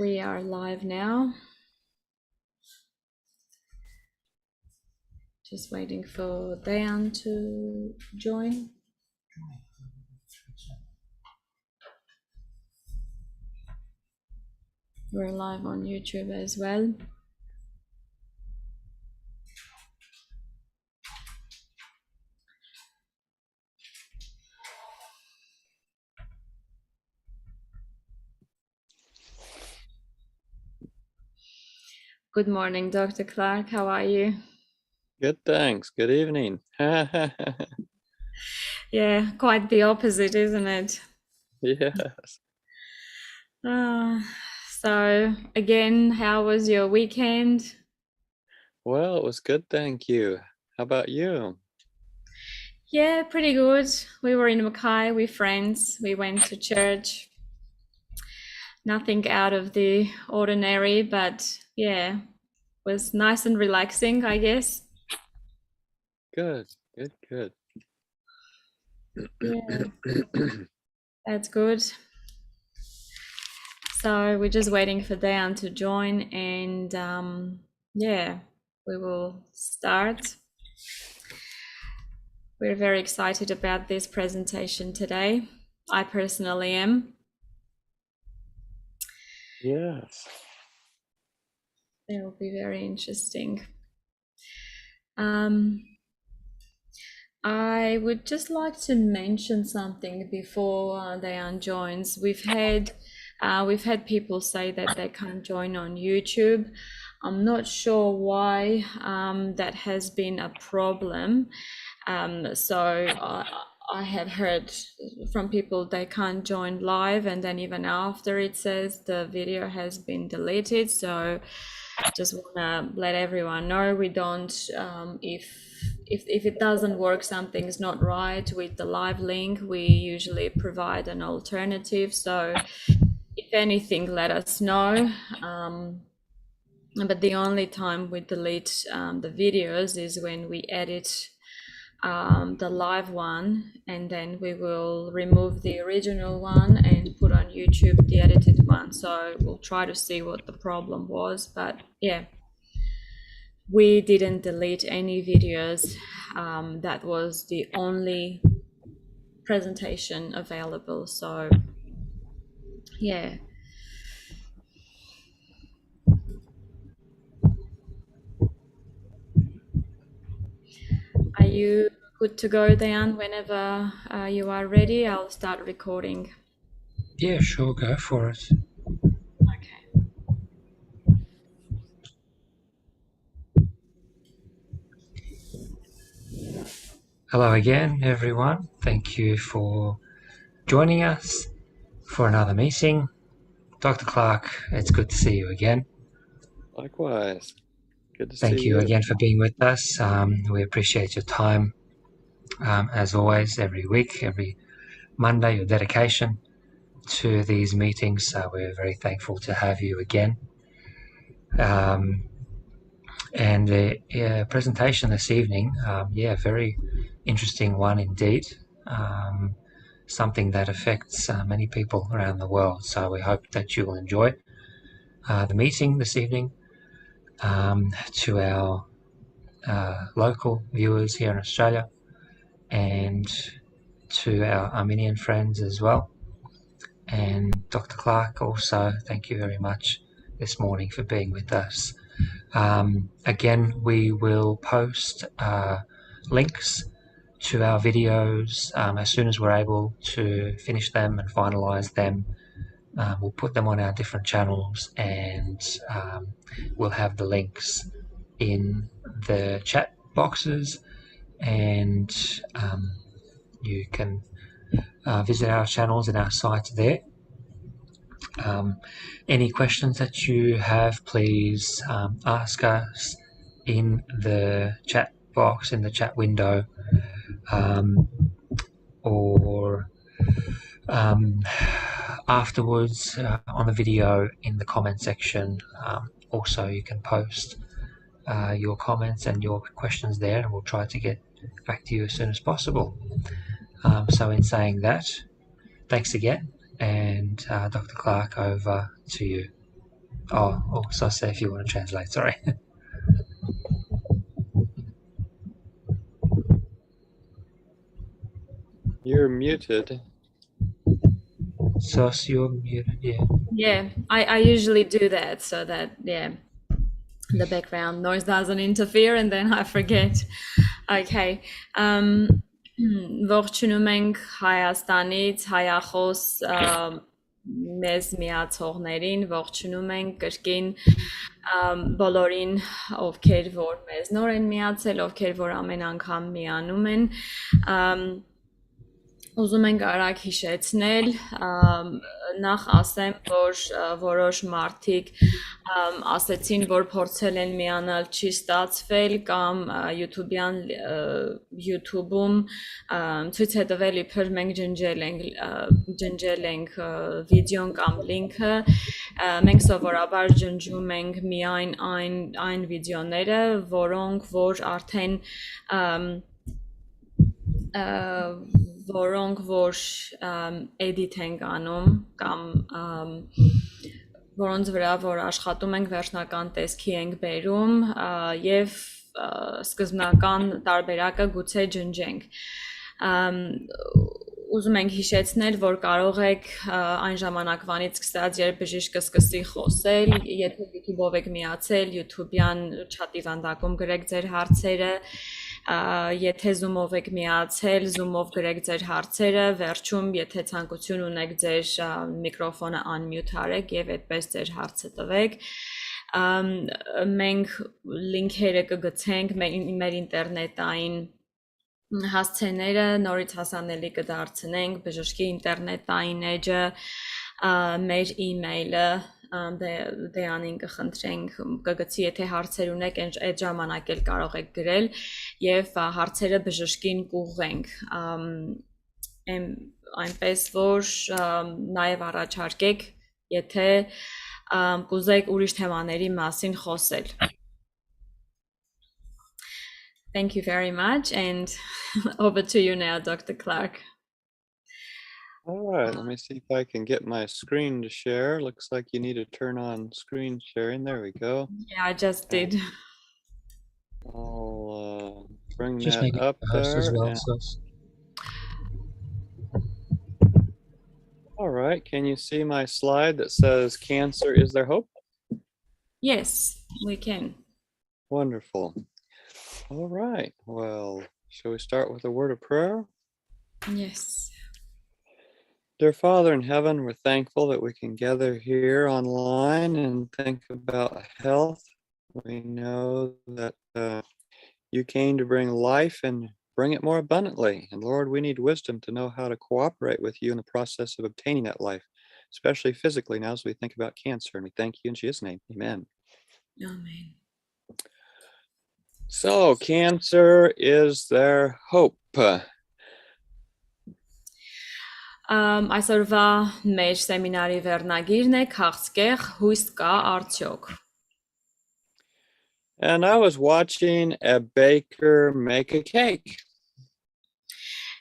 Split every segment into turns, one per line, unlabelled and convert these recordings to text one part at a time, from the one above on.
We are live now. Just waiting for Diane to join. We're live on YouTube as well. Good morning, Dr. Clark. How are you?
Good, thanks. Good evening.
Yeah, quite the opposite, isn't it?
Yes.
So again, how was your weekend?
Well, it was good, thank you. How about you?
Yeah, pretty good. We were in Mackay with friends. We went to church. Nothing out of the ordinary, but yeah, was nice and relaxing, I guess.
Good, good.
Yeah, that's good. So we're just waiting for Diane to join, and yeah, we will start. We're very excited about this presentation today. I personally am.
Yes.
It will be very interesting. I would just like to mention something before Diane joins. We've had people say that they can't join on YouTube. I'm not sure why that has been a problem. So I have heard from people they can't join live, and then even after it says the video has been deleted. So just want to let everyone know we don't, if it doesn't work, something's not right with the live link, we usually provide an alternative. So if anything, let us know. But the only time we delete the videos is when we edit the live one, and then we will remove the original one and put on YouTube the edited one. So we'll try to see what the problem was, but yeah, we didn't delete any videos. That was the only presentation available. So yeah. Are you good to go, Diane? Whenever you are ready, I'll start recording.
Yeah, sure, go for it.
Okay.
Hello again, everyone. Thank you for joining us for another meeting. Dr. Clark, it's good to see you again.
Likewise. Good to
Thank
see
you
you
again for being with us. We appreciate your time, as always, every week, every Monday, your dedication to these meetings. We're very thankful to have you again. And the presentation this evening, very interesting one indeed. Something that affects many people around the world. So we hope that you will enjoy the meeting this evening. To our local viewers here in Australia, and to our Armenian friends as well. And Dr. Clark also, thank you very much this morning for being with us. Again, we will post links to our videos as soon as we're able to finish them and finalize them. We'll put them on our different channels, and we'll have the links in the chat boxes, and you can visit our channels and our site there. Any questions that you have, please ask us in the chat box, in the chat window, or afterwards on the video in the comment section. Also, you can post your comments and your questions there, and we'll try to get back to you as soon as possible. So in saying that, thanks again, and Dr. Clark, over to you. Oh, Sase, if you want to translate, sorry.
You're muted.
Sos, you're muted, yeah.
Yeah, I usually do that so that, yeah, the background noise doesn't interfere and then I forget. Okay. Ողջունում ենք Հայաստանից հայախոս մեզ միացողներին, ողջունում ենք կրկին բոլորին, ովքեր որ մեզ նոր են միացել, ովքեր որ ամեն անգամ միանում են, ուզում ենք արագ հիշեցնել, նախ ասեմ, որ որոշ մարդիկ ասեցին, որ փորձել են միանալ, չի ստացվել կամ YouTube-ում ցույց է տվել իբր մենք ջնջել ենք վիդեոն կամ լինքը, մենք սովորաբար ջնջում ենք միայն այն վիդեոները, որոնք որ արդեն որոնք որ edit ենք անում կամ որոնց վրա որ աշխատում ենք վերջնական տեսքի ենք բերում եւ սկզբնական տարբերակը գուցե ջնջենք ուզում ենք հիշեցնել որ կարող եք այն ժամանակվանից սկսած երբ բժիշկը սկսի խոսել եթե YouTube-ով եք միացել YouTube-յան chat-ի վանդակում գրեք ձեր հարցերը եթե Zoom-ով եք միացել, Zoom-ով գրեք ձեր հարցերը, վերջում եթե ցանկություն ունեք ձեր միկրոֆոնը unmute արեք եւ այդպես ձեր հարցը տվեք։ Մենք լինքերը կգցենք մեր ինտերնետային հասցեները նորից հասանելի կդարձնենք, բժշկի ինտերնետային էջը, մեր email-ը դեանին կխնդրենք կգցի եթե հարցեր ունեք այդ ժամանակ էլ կարող եք գրել եւ հարցերը բժշկին կուղղենք այնպես որ նաեւ առաջարկեք եթե կուզեք ուրիշ թեմաների մասին խոսել Thank you very much and over to you now Dr. Clark
All right, let me see if I can get my screen to share. Looks like you need to turn on screen sharing. There we go.
Yeah, I just did.
I'll bring
Just
that
make it
up
host as
there.
well,
and-
Sos.
All right, can you see my slide that says cancer is their hope?
Yes, we can.
Wonderful. All right, well, shall we start with a word of prayer?
Yes.
Dear Father in heaven, we're thankful that we can gather here online and think about health. We know that you came to bring life and bring it more abundantly. And Lord, we need wisdom to know how to cooperate with you in the process of obtaining that life, especially physically now as we think about cancer. And we thank you in Jesus' name. Amen.
Amen.
So cancer is their hope.
Այսօրվա մեր սեմինարի վերնագիրն է Քաղցկեղ հույս կա արդյոք
And I was watching a baker make a cake.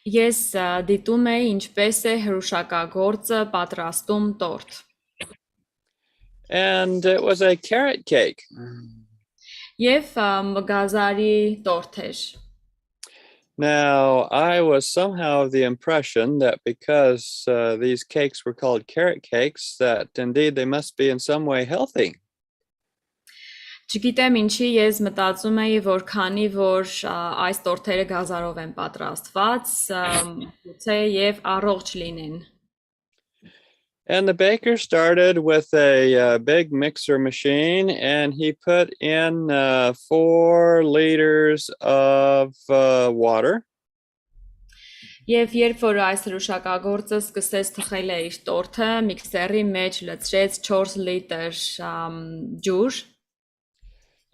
Ես դիտում էի ինչպես է հրուշակագործը պատրաստում տորտ
And it was a carrot cake.
Եվ գազարի տորտ էր
Now, I was somehow of the impression that because these cakes were called carrot cakes, that indeed they must be in some way healthy.
Չգիտեմ ինչի ես մտածում էի որ քանի որ այս տորթերը գազարով են պատրաստված գուցե եւ առողջ լինեն
And the baker started with a big mixer machine and he put in 4 liters of water.
Եվ երբ որ այս հրուշակագործը սկսեց թխել է իր տորթը, միքսերի մեջ լցրեց 4 լիտր ջուր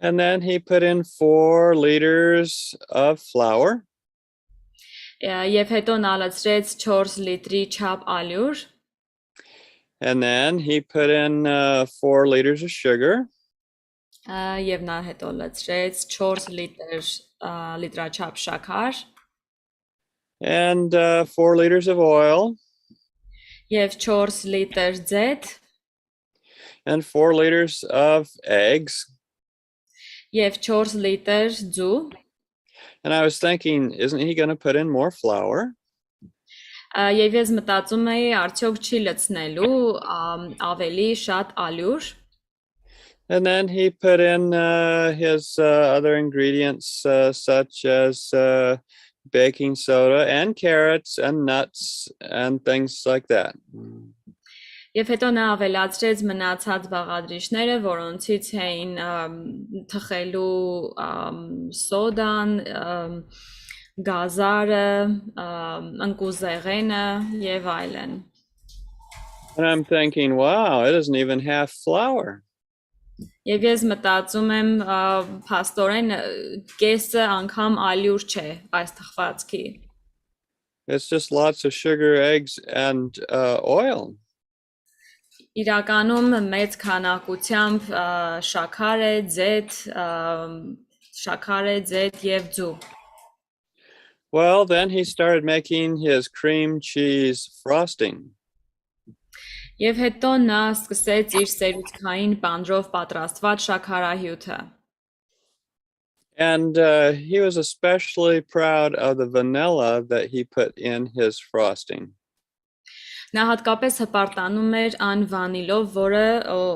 And then he put in 4 liters of flour.
Եվ հետո նա լցրեց 4 լիտրի չափ ալյուր
And then he put in 4 liters of sugar.
Եվ նա հետո լցրեց 4 լիտրաչափ շաքար
And 4 liters of oil.
Եվ 4 լիտր ձեթ
and 4 liters of eggs.
Եվ 4 լիտր ձու,
And I was thinking, isn't he going to put in more flour?
եւ ես մտածում էի, արդյոք չի լցնելու ավելի շատ ալյուր,
And then he put in his other ingredients such as baking soda and carrots and nuts and things like that.
եւ հետո նա ավելացրեց մնացած բաղադրիչները, որոնցից էին թխելու սոդան, գազարը, ընկուզեղենը եւ այլն։
And I'm thinking, wow, it isn't even half flour.
Եվ ես մտածում եմ, փաստորեն կեսը անգամ ալյուր չէ այս թխվածքի։
It's just lots of sugar, eggs, and oil.
Իրականում մեծ քանակությամբ շաքար է, ձեթ եւ ձու։
Well, then he started making his cream cheese frosting.
Եվ հետո նա սկսեց իր սերուցքային պանրով պատրաստված շաքարահյութը։
And he was especially proud of the vanilla that he put in his frosting.
Նա հատկապես հպարտանում էր այն վանիլով, որը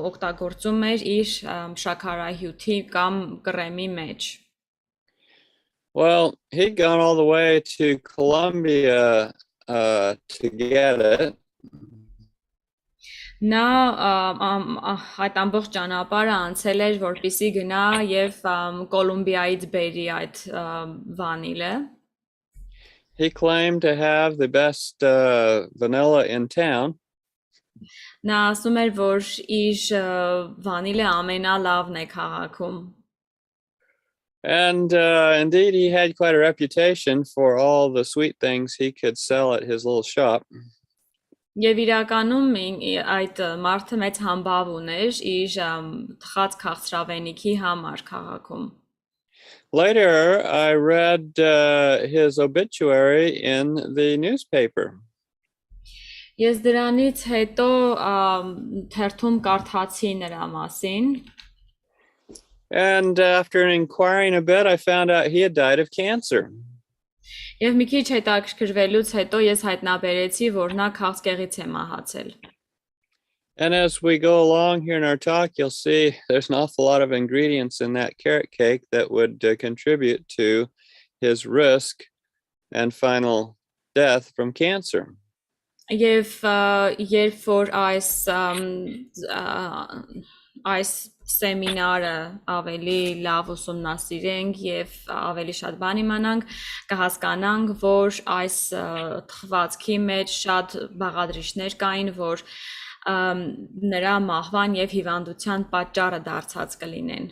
օգտագործում էր իր շաքարահյութի կամ կրեմի մեջ։
Well, he'd gone all the way to Colombia to get it.
Նա այդ ամբողջ ճանապարհը անցել էր, որպեսզի գնա եւ Կոլումբիայից բերի այդ վանիլը։
He claimed to have the best vanilla in town.
Նա ասում էր, որ իր վանիլը ամենալավն է քաղաքում։
And indeed, he had quite a reputation for all the sweet things he could sell at his little shop.
Եվ իրականում այդ մարդը մեծ համբավ ուներ իր թխած քաղցրավենիքի համար քաղաքում։
Later, I read his obituary in the newspaper.
Ես դրանից հետո թերթում կարդացի նրա մասին։
And after inquiring a bit, I found out he had died of cancer.
Եվ մի քիչ հետաքրքրվելուց հետո ես հայտնաբերեցի, որ նա քաղցկեղից է մահացել։
And as we go along here in our talk, you'll see there's an awful lot of ingredients in that carrot cake that would contribute to his risk and final death from cancer.
Եվ երբ որ այս սեմինարը ավելի լավ ուսումնասիրենք եւ ավելի շատ բան իմանանք, կհասկանանք, որ այս թխվածքի մեջ շատ բաղադրիչներ կային, որ նրա մահվան եւ հիվանդության պատճառը դարձած կլինեն։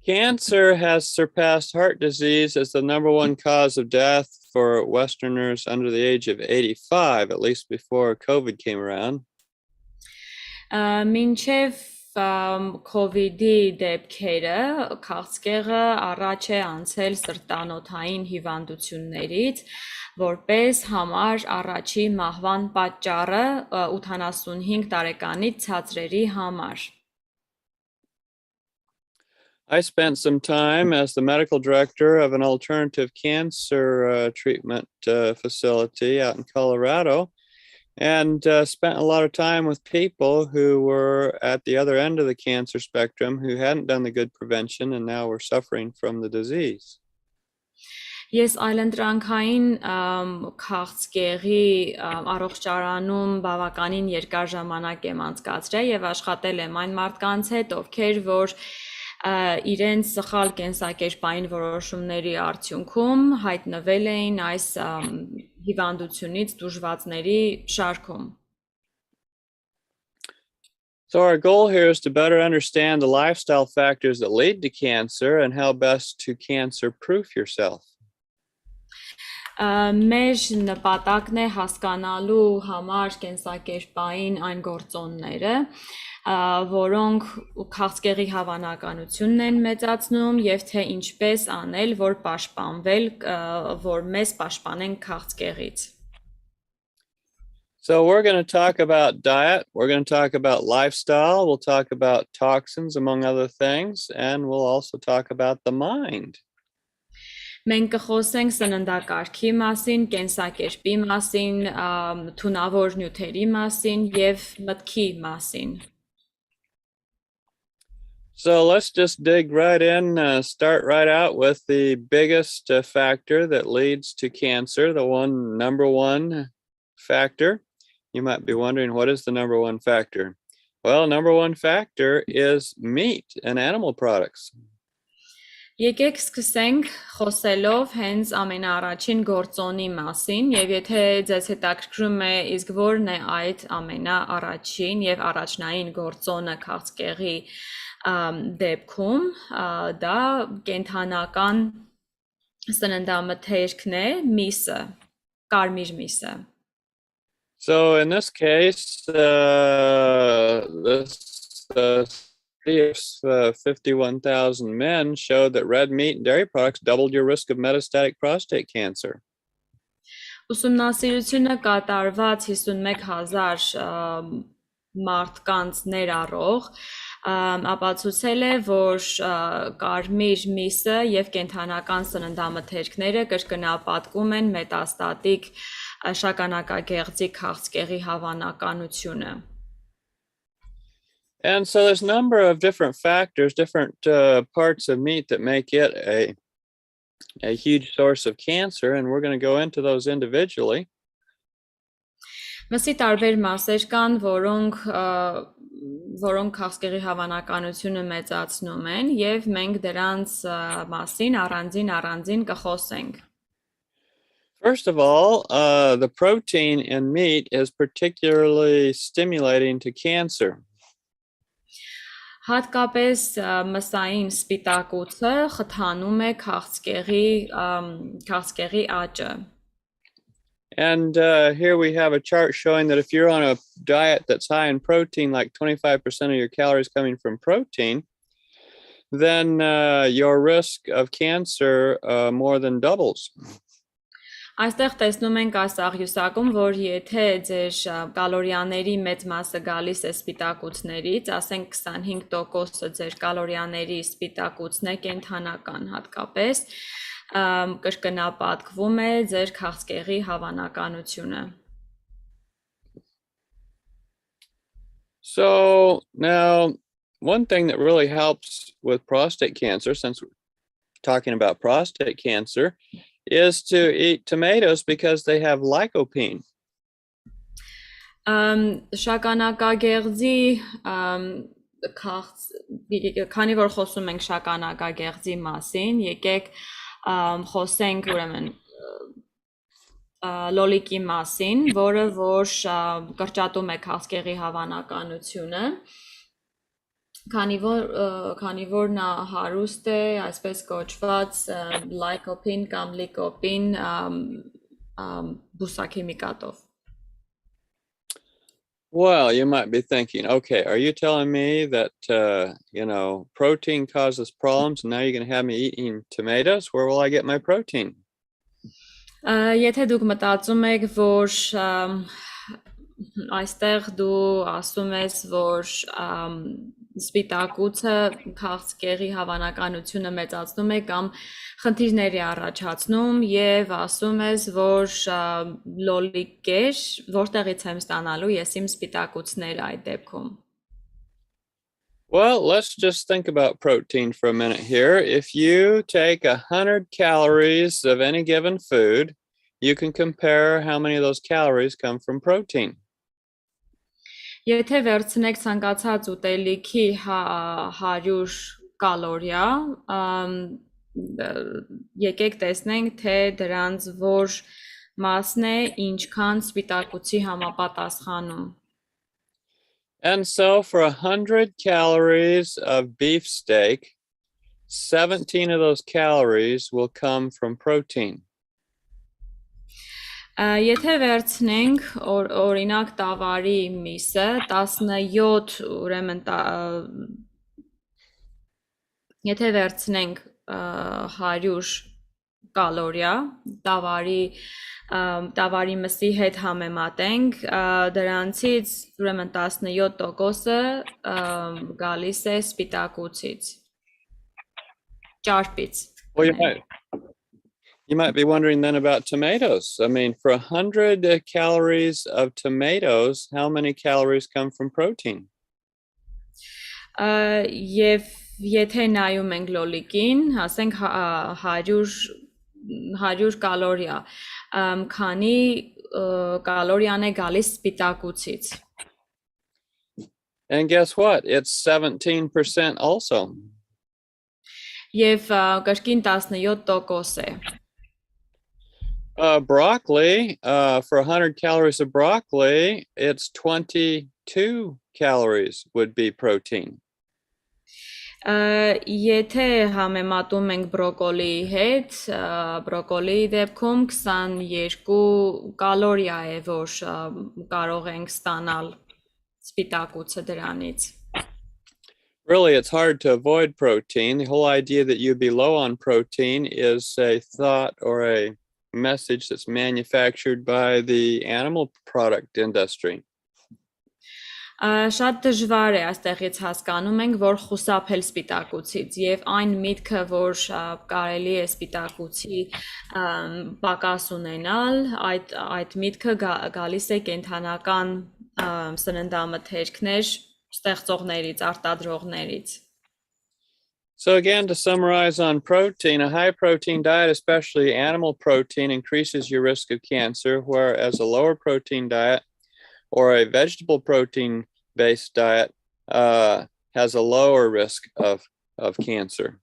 Cancer has surpassed heart disease as the #1 cause of death for Westerners under the age of 85, at least before COVID came around.
Մինչև COVID-ի դեպքերը քաղցկեղը առաջ է անցել սրտանոթային հիվանդություններից, որպես համար առաջի մահվան պատճառը 85 տարեկանից ցածրերի համար։
I spent some time as the medical director of an alternative cancer treatment facility out in Colorado. And spent a lot of time with people who were at the other end of the cancer spectrum who hadn't done the good prevention and now were suffering from the disease.
Ես այլընտրանքային քաղցկեղի առողջարանում բավականին երկար ժամանակ եմ անցկացրել եւ աշխատել եմ այն մարդկանց հետ, ովքեր որ իրենց սխալ կենսակերպային որոշումների արդյունքում հայտնվել էին այս հիվանդությունից տուժվածների շարքում։
So our goal here is to better understand the lifestyle factors that lead to cancer and how best to cancer-proof yourself.
Մեր նպատակն է հասկանալու համար կենսակերպային այն գործոնները, որոնք քաղցկեղի հավանականությունն են մեծացնում եւ թե ինչպես անել, որ պաշտպանվել, որ մեզ պաշտպանեն քաղցկեղից։
So we're going to talk about diet. We're going to talk about lifestyle. We'll talk about toxins, among other things, and we'll also talk about the mind.
Մենք կխոսենք սննդակարգի մասին, կենսակերպի մասին, թունավոր նյութերի մասին եւ մտքի մասին։
So let's just dig right in, start right out with the biggest factor that leads to cancer, the number one factor. You might be wondering, what is the number one factor? Well, number one factor is meat and animal products.
Եկեք սկսենք խոսելով հենց ամենաառաջին գործոնի մասին եւ եթե ձեզ հետաքրքրում է իսկ որն է այդ ամենաառաջին եւ առաջնային գործոնը քաղցկեղի դեպքում դա կենթանական սննդամթերքն է միսը, կարմիր միսը.
So in this case, this 51,000 men showed that red meat and dairy products doubled your risk of metastatic prostate cancer.
Ուսումնասիրությունը կատարված 51,000 մարդկանց ներառող ապացուցել է, որ կարմիր միսը եւ կենթանական սննդամթերքները կրկնապատկում են մետաստատիկ շագանակագեղձի քաղցկեղի հավանականությունը.
And so there's a number of different factors, different parts of meat that make it a huge source of cancer, and we're going to go into those individually.
Մսի տարբեր մասեր կան, որոնք քաղցկեղի հավանականությունը մեծացնում են, եւ մենք դրանց մասին առանձին կխոսենք.
First of all, the protein in meat is particularly stimulating to cancer.
Հատկապես մսային սպիտակուցը խթանում է քաղցկեղի աճը.
And here we have a chart showing that if you're on a diet that's high in protein, like 25% of your calories coming from protein, then your risk of cancer more than doubles.
Այստեղ տեսնում ենք այս աղյուսակում, որ եթե ձեր կալորիաների մեծ մասը գալիս է սպիտակուցներից, ասենք 25% ձեր կալորիաների սպիտակուցն է կենթանական հատկապես, կրկնապատկվում է ձեր քաղցկեղի հավանականությունը.
So now, one thing that really helps with prostate cancer, since we're talking about prostate cancer, is to eat tomatoes because they have lycopene.
Շագանակագեղձի քանի որ խոսում ենք շագանակագեղձի մասին, եկեք խոսենք ուրեմն լոլիկի մասին, որը որ կրճատում է քաղցկեղի հավանականությունը. Քանի որ նա հարուստ է այսպես կոչված լայկոպին կամ լիկոպին բուսաքիմիկատով.
Well, you might be thinking, okay, are you telling me that protein causes problems and now you're going to have me eating tomatoes? Where will I get my protein?
Եթե դուք մտածում եք, որ այստեղ դու ասում ես, որ սպիտակուցը քաղցկեղի հավանականությունը մեծացնում է կամ խնդիրներ է առաջացնում եւ ասում ես, որ լոլիկ էր, որտեղից եմ ստանալու ես իմ սպիտակուցները այդ դեպքում.
Well, let's just think about protein for a minute here. If you take 100 calories of any given food, you can compare how many of those calories come from protein.
Եթե վերցնեք ցանկացած ուտելիքի 100 կալորիա, եկեք տեսնենք, թե դրանց որ մասն է ինչքան սպիտակուցի համապատասխանում.
And so for 100 calories of beef steak, 17 of those calories will come from protein.
Եթե վերցնենք օրինակ տավարի միսը 17 ուրեմն եթե վերցնենք 100 կալորիա, տավարի մսի հետ համեմատենք, դրանցից ուրեմն 17%-ը գալիս է սպիտակուցից, ճարպից։
Well, you might be wondering then about tomatoes. I mean, for 100 calories of tomatoes, how many calories come from protein?
Եվ եթե նայում ենք լոլիկին, ասենք 100 կալորիա, քանի կալորիան է գալիս սպիտակուցից։
And guess what? It's 17% also.
Եվ կրկին 17% է։
Broccoli, for 100 calories of broccoli, it's 22 calories would be protein.
Եթե համեմատում ենք բրոկոլիի հետ, բրոկոլիի դեպքում 22 կալորիա է, որ կարող ենք ստանալ սպիտակուցը դրանից.
Really, it's hard to avoid protein. The whole idea that you'd be low on protein is a thought or a message that's manufactured by the animal product industry.
Շատ դժվար է այստեղից հասկանում ենք, որ խուսափել սպիտակուցից եւ այն միտքը, որ կարելի է սպիտակուցի պակաս ունենալ, այդ միտքը գալիս է կենթանական սննդամթերքներ ստեղծողներից, արտադրողներից.
So again, to summarize on protein, a high protein diet, especially animal protein, increases your risk of cancer, whereas a lower protein diet or a vegetable protein based diet has a lower risk of cancer.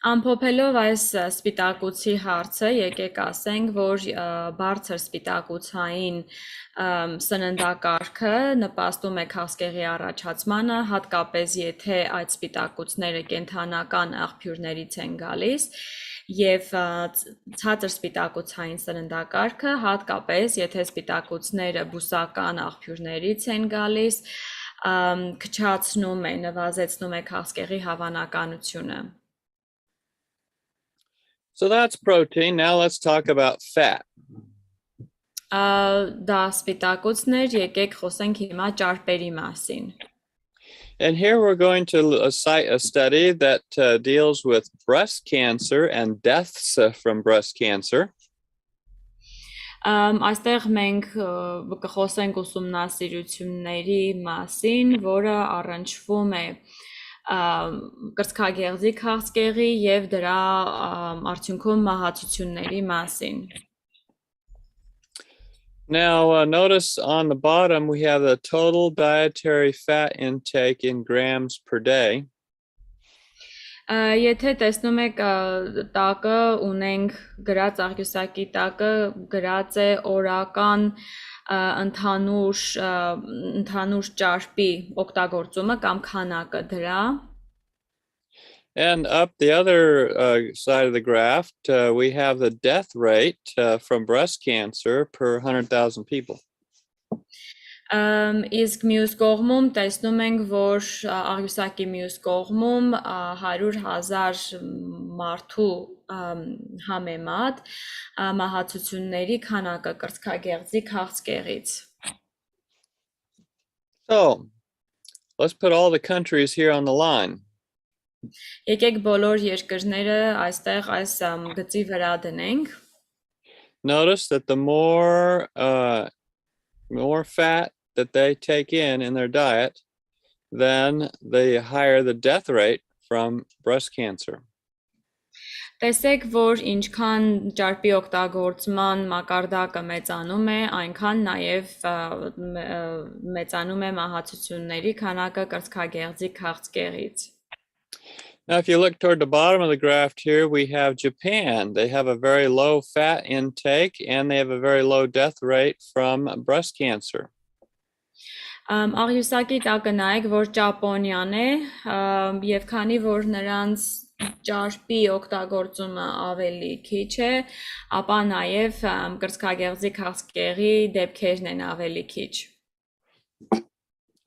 Ամփոփելով այս սպիտակուցի հարցը, եկեք ասենք, որ բարձր սպիտակուցային սննդակարգը նպաստում է քաղցկեղի առաջացմանը, հատկապես եթե այդ սպիտակուցները կենթանական աղբյուրներից են գալիս, եւ ցածր սպիտակուցային սննդակարգը, հատկապես եթե սպիտակուցները բուսական աղբյուրներից են գալիս, քչացնում է, նվազեցնում է քաղցկեղի հավանականությունը.
So that's protein. Now let's talk about fat.
Դա սպիտակուցներ, եկեք խոսենք հիմա ճարպերի մասին.
And here we're going to cite a study that deals with breast cancer and deaths from breast cancer.
Այստեղ մենք կխոսենք ուսումնասիրությունների մասին, որը առնչվում է կրծքագեղձի քաղցկեղի եւ դրա արդյունքում մահացությունների մասին.
Now notice on the bottom we have the total dietary fat intake in grams per day.
Եթե տեսնում եք տակը ունենք գրած աղյուսակի տակը գրած է օրական ընդհանուր ճարպի օգտագործումը կամ քանակը դրա.
And up the other side of the graph, we have the death rate from breast cancer per 100,000 people.
Իսկ մյուս կողմում տեսնում ենք, որ աղյուսակի մյուս կողմում 100,000 մարդու համեմատ մահացությունների քանակը կրծքագեղձի քաղցկեղից.
So, let's put all the countries here on the line.
Եկեք բոլոր երկրները այստեղ այս գծի վրա դնենք.
Notice that the more fat that they take in their diet, then the higher the death rate from breast cancer.
Տեսեք, որ ինչքան ճարպի օգտագործման մակարդակը մեծանում է, այնքան նաև մեծանում է մահացությունների քանակը կրծքագեղձի քաղցկեղից.
Now, if you look toward the bottom of the graph here, we have Japan. They have a very low fat intake and they have a very low death rate from breast cancer.
Աղյուսակի տակը նայեք, որ Ճապոնիան է, եւ քանի որ նրանց ճարպի օգտագործումը ավելի քիչ է, ապա նաև կրծքագեղձի քաղցկեղի դեպքերն են ավելի քիչ.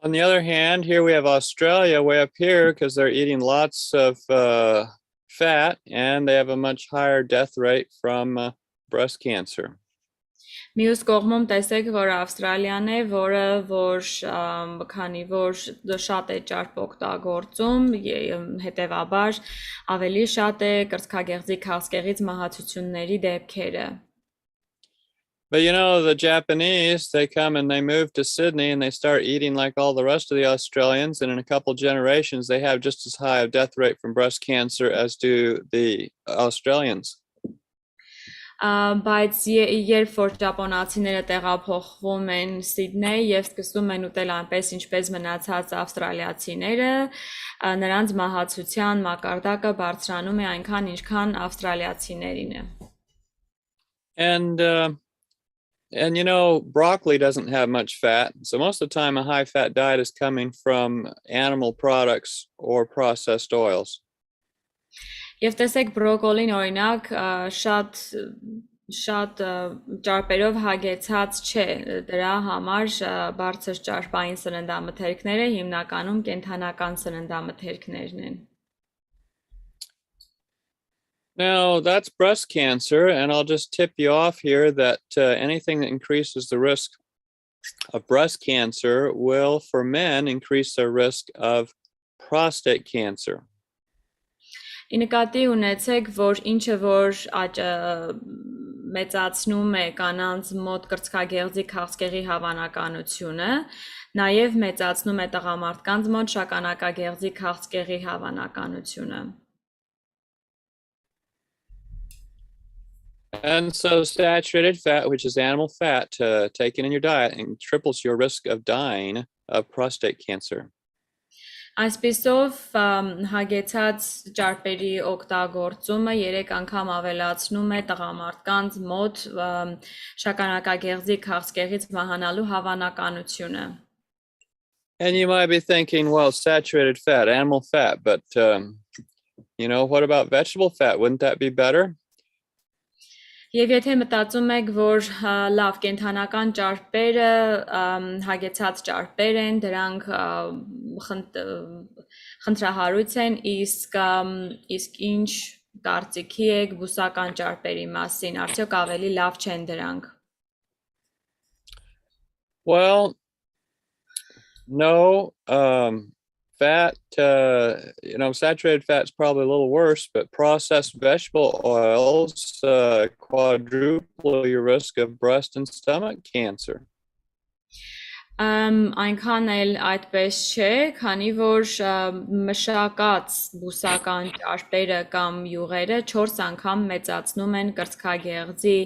On the other hand, here we have Australia way up here because they're eating lots of fat, and they have a much higher death rate from breast cancer.
Մյուս կողմում տեսեք, որ Ավստրալիան է, որ քանի որ շատ է ճարպ օգտագործում, հետևաբար ավելի շատ է կրծքագեղձի քաղցկեղից մահացությունների դեպքերը։
But you know, the Japanese, they come and they move to Sydney and they start eating like all the rest of the Australians, and in a couple generations they have just as high a death rate from breast cancer as do the Australians.
Բայց երբ որ ճապոնացիները տեղափոխվում են Սիդնեյ եւ սկսում են ուտել այնպես ինչպես մնացած ավստրալիացիները, նրանց մահացության մակարդակը բարձրանում է այնքան ինչքան ավստրալիացիներինը։
And you know, broccoli doesn't have much fat, so most of the time a high fat diet is coming from animal products or processed oils.
Եվ տեսեք բրոկոլին օրինակ շատ ճարպերով հագեցած չէ, դրա համար բարձր ճարպային սննդամթերքները հիմնականում կենդանական սննդամթերքներն են։
Now, that's breast cancer, and I'll just tip you off here that anything that increases the risk of breast cancer will, for men, increase their risk of prostate cancer.
Նկատի ունեցեք, որ ինչը որ մեծացնում է կանանց մոտ կրծքագեղձի քաղցկեղի հավանականությունը, նաև մեծացնում է տղամարդկանց մոտ շագանակագեղձի քաղցկեղի հավանականությունը։
And so saturated fat, which is animal fat, taken in your diet, and triples your risk of dying of prostate cancer.
Այսպիսով հագեցած ճարպերի օգտագործումը 3 անգամ ավելացնում է տղամարդկանց մոտ շագանակագեղձի քաղցկեղից մահանալու հավանականությունը։
And you might be thinking, well, saturated fat, animal fat, but you know, what about vegetable fat? Wouldn't that be better?
Եվ եթե մտածում եք, որ լավ կենդանական ճարպերը հագեցած ճարպեր են, դրանք խնդրահարույց են, իսկ ինչ կարծիքի եք բուսական ճարպերի մասին, արդյոք ավելի լավ չեն դրանք։
Well, no, fat, you know, saturated fat's probably a little worse, but processed vegetable oils quadruple your risk of breast and stomach cancer.
Այնքան էլ այդպես չէ, քանի որ մշակած բուսական ճարպերը կամ յուղերը 4 անգամ մեծացնում են կրծքագեղձի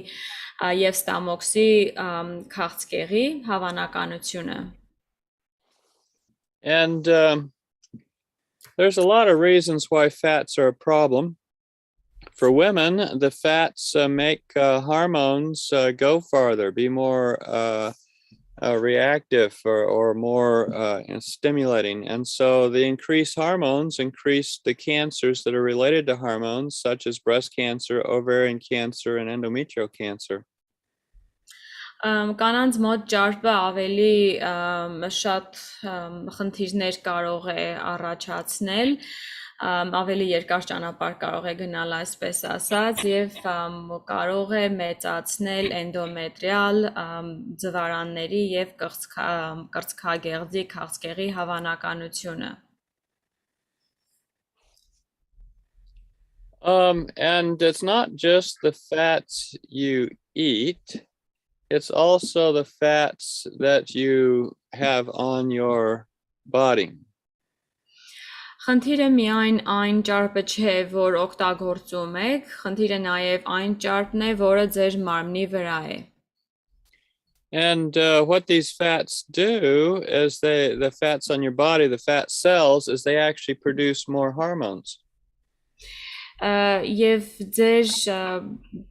եւ ստամոքսի քաղցկեղի հավանականությունը։
And there's a lot of reasons why fats are a problem. For women, the fats make hormones go farther, be more reactive or more stimulating. And so the increased hormones increase the cancers that are related to hormones, such as breast cancer, ovarian cancer, and endometrial cancer.
Կանանց մոտ ճարպը ավելի շատ խնդիրներ կարող է առաջացնել, ավելի երկար ճանապարհ կարող է գնալ այսպես ասած եւ կարող է մեծացնել էնդոմետրիալ ձվարանների եւ կրծքագեղձի քաղցկեղի հավանականությունը։
And it's not just the fats you eat. It's also the fats that you have on your body.
Խնդիրը միայն այն ճարպը չէ, որ օգտագործում եք, խնդիրը նաև այն ճարպն է, որը ձեր մարմնի վրա է։
And what these fats do is the fats on your body, the fat cells, is they actually produce more hormones.
Եվ ձեր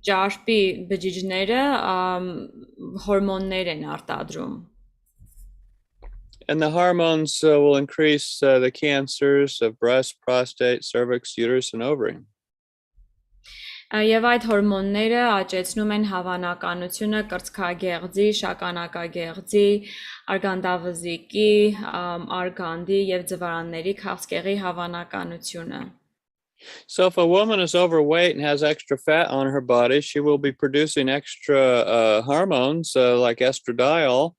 ճարպի բջիջները հորմոններ են արտադրում։
And the hormones will increase the cancers of breast, prostate, cervix, uterus, and ovary.
Եվ այդ հորմոնները աճեցնում են հավանականությունը կրծքագեղձի, շագանակագեղձի, արգանդավզիկի, արգանդի եւ ձվարանների քաղցկեղի հավանականությունը։
So if a woman is overweight and has extra fat on her body, she will be producing extra hormones like estradiol,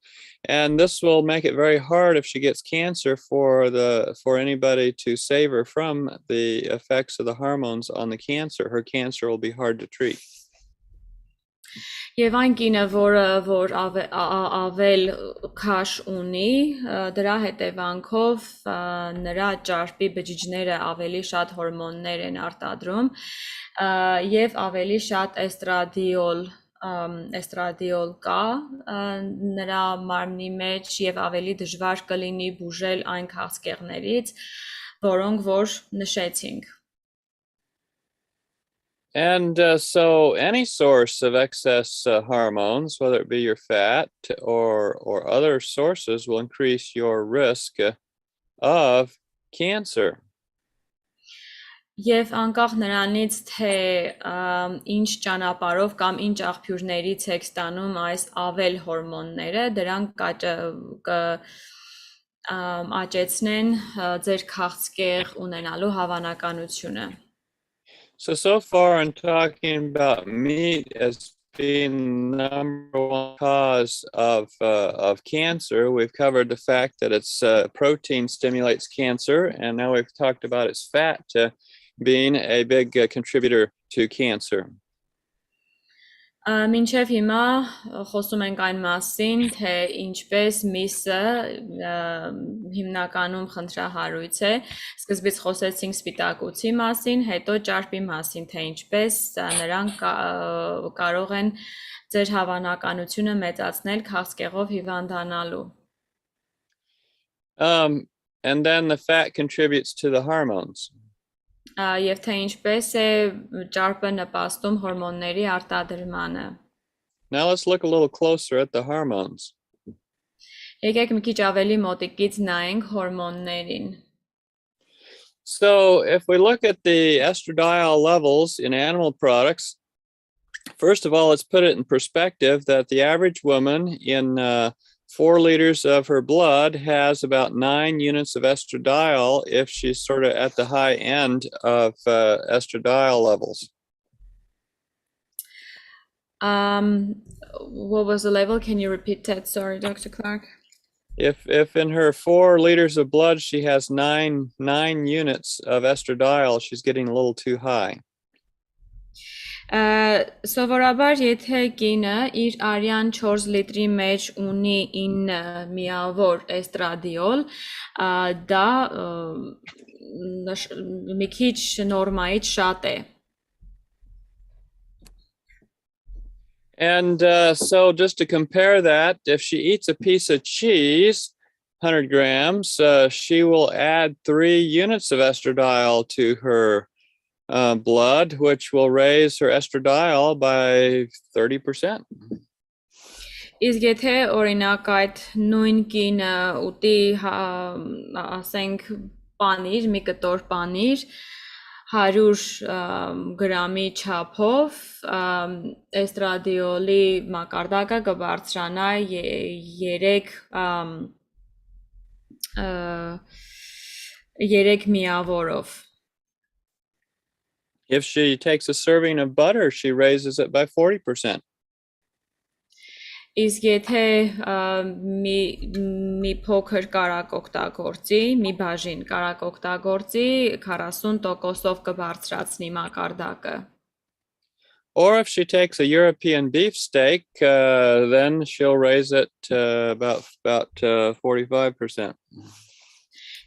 and this will make it very hard if she gets cancer for anybody to save her from the effects of the hormones on the cancer. Her cancer will be hard to treat.
Եվ այն կինը, որ ավել քաշ ունի, դրա հետևանքով նրա ճարպի բջիջները ավելի շատ հորմոններ են արտադրում եւ ավելի շատ էստրադիոլ կա նրա մարմնի մեջ եւ ավելի դժվար կլինի բուժել այն քաղցկեղներից, որոնք որ նշեցինք.
And so any source of excess hormones, whether it be your fat or other sources, will increase your risk of cancer.
Եվ անկախ նրանից, թե ինչ ճանապարհով կամ ինչ աղբյուրներից եք ստանում այս ավել հորմոնները, դրանք աճեցնեն ձեր քաղցկեղ ունենալու հավանականությունը.
So far in talking about meat as being the number one cause of cancer, we've covered the fact that its protein stimulates cancer, and now we've talked about its fat being a big contributor to cancer.
Մինչև հիմա խոսում ենք այն մասին, թե ինչպես միսը հիմնականում խնդրահարույց է, սկզբից խոսեցինք սպիտակուցի մասին, հետո ճարպի մասին, թե ինչպես նրանք կարող են ձեր հավանականությունը մեծացնել քաղցկեղով հիվանդանալու.
And then the fat contributes to the hormones.
Եվ թե ինչպես է ճարպը նպաստում հորմոնների արտադրմանը.
Now let's look a little closer at the hormones.
Եկեք մի քիչ ավելի մոտիկից նայենք հորմոններին.
So if we look at the estradiol levels in animal products, first of all, let's put it in perspective that the average woman in 4 liters of her blood has about 9 units of estradiol if she's sort of at the high end of estradiol levels.
What was the level? Can you repeat that? Sorry, Dr. Clark.
If in her 4 liters of blood she has 9 units of estradiol, she's getting a little too high.
Սովորաբար եթե կինը իր արյան 4 լիտրի մեջ ունի 9 միավոր էստրադիոլ, դա մի քիչ նորմայից շատ է.
And so just to compare that, if she eats a piece of cheese, 100 grams, she will add 3 units of estradiol to her blood, which will raise her estradiol by 30%.
Իսկ եթե օրինակ այդ նույն կինը ուտի, ասենք, պանիր, մի կտոր պանիր, 100 գրամի չափով, էստրադիոլի մակարդակը կբարձրանա 3 միավորով.
If she takes a serving of butter, she raises it by 40%.
Իսկ եթե մի փոքր կարակ օգտագործի, մի բաժին կարակ օգտագործի, 40%-ով կբարձրացնի մակարդակը.
Or if she takes a European beef steak, then she'll raise it about 45%.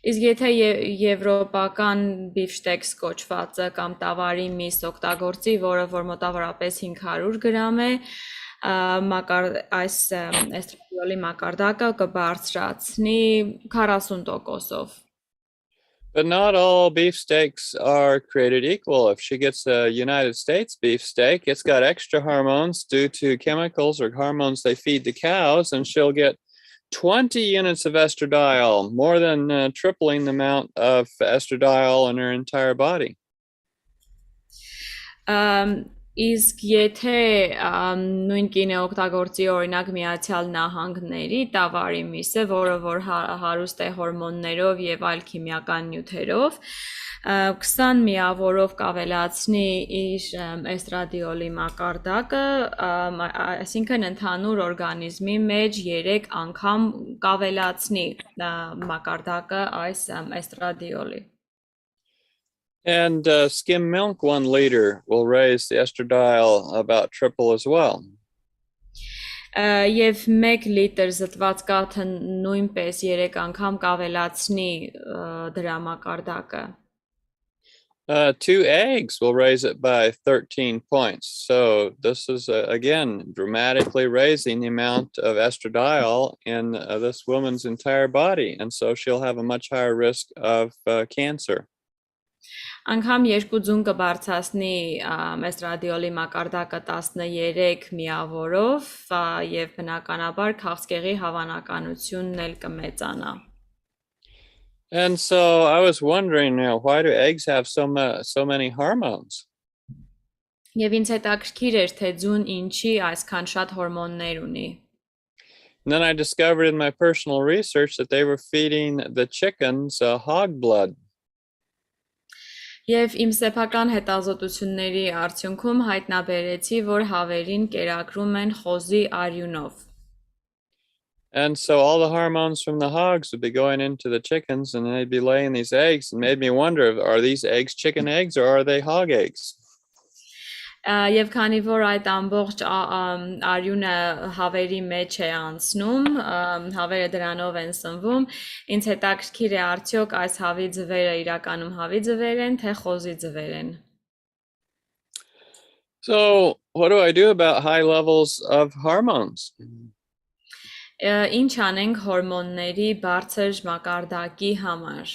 Իսկ եթե եվրոպական բիֆշտեքս կոչվածը կամ տավարի միս օգտագործի, որը որ մոտավորապես 500 գրամ է, այս էստրադիոլի մակարդակը կբարձրացնի 40%-ով.
But not all beef steaks are created equal. If she gets a United States beef steak, it's got extra hormones due to chemicals or hormones they feed the cows, and she'll get 20 units of estradiol, more than tripling the amount of estradiol in her entire body.
Իսկ եթե նույն կինը օգտագործի օրինակ Միացյալ Նահանգների տավարի միսը, որը որ հարուստ է հորմոններով եւ այլ քիմիական նյութերով, 20 միավորով կավելացնի իր էստրադիոլի մակարդակը, այսինքն ընդհանուր օրգանիզմի մեջ 3 անգամ կավելացնի մակարդակը այս էստրադիոլի.
And skim milk 1 liter will raise the estradiol about triple as well.
Եվ 1 լիտր զտված կաթը նույնպես 3 անգամ կավելացնի դրա մակարդակը.
2 eggs will raise it by 13 points. So this is again dramatically raising the amount of estradiol in this woman's entire body, and so she'll have a much higher risk of cancer.
Անգամ 2 ձուն կբարձրացնի էստրադիոլի մակարդակը 13 միավորով եւ բնականաբար քաղցկեղի հավանականությունն էլ կմեծանա.
And so I was wondering, why do eggs have so many hormones?
Եվ ինձ հետաքրքիր էր թե ձուն ինչի այսքան շատ հորմոններ ունի.
And then I discovered in my personal research that they were feeding the chickens hog blood.
Եվ իմ սեփական հետազոտությունների արդյունքում հայտնաբերեցի, որ հավերին կերակրում են խոզի արյունով.
And so all the hormones from the hogs would be going into the chickens, and they'd be laying these eggs, and made me wonder, are these eggs chicken eggs or are they hog eggs?
Եվ քանի որ այդ ամբողջ արյունը հավերի մեջ է անցնում, հավերը դրանով են սնվում, ինձ հետաքրքիր է արդյոք այս հավի ձվերը իրականում հավի ձվեր են, թե խոզի ձվեր են.
So what do I do about high levels of hormones?
Ինչ անենք հորմոնների բարձր մակարդակի համար?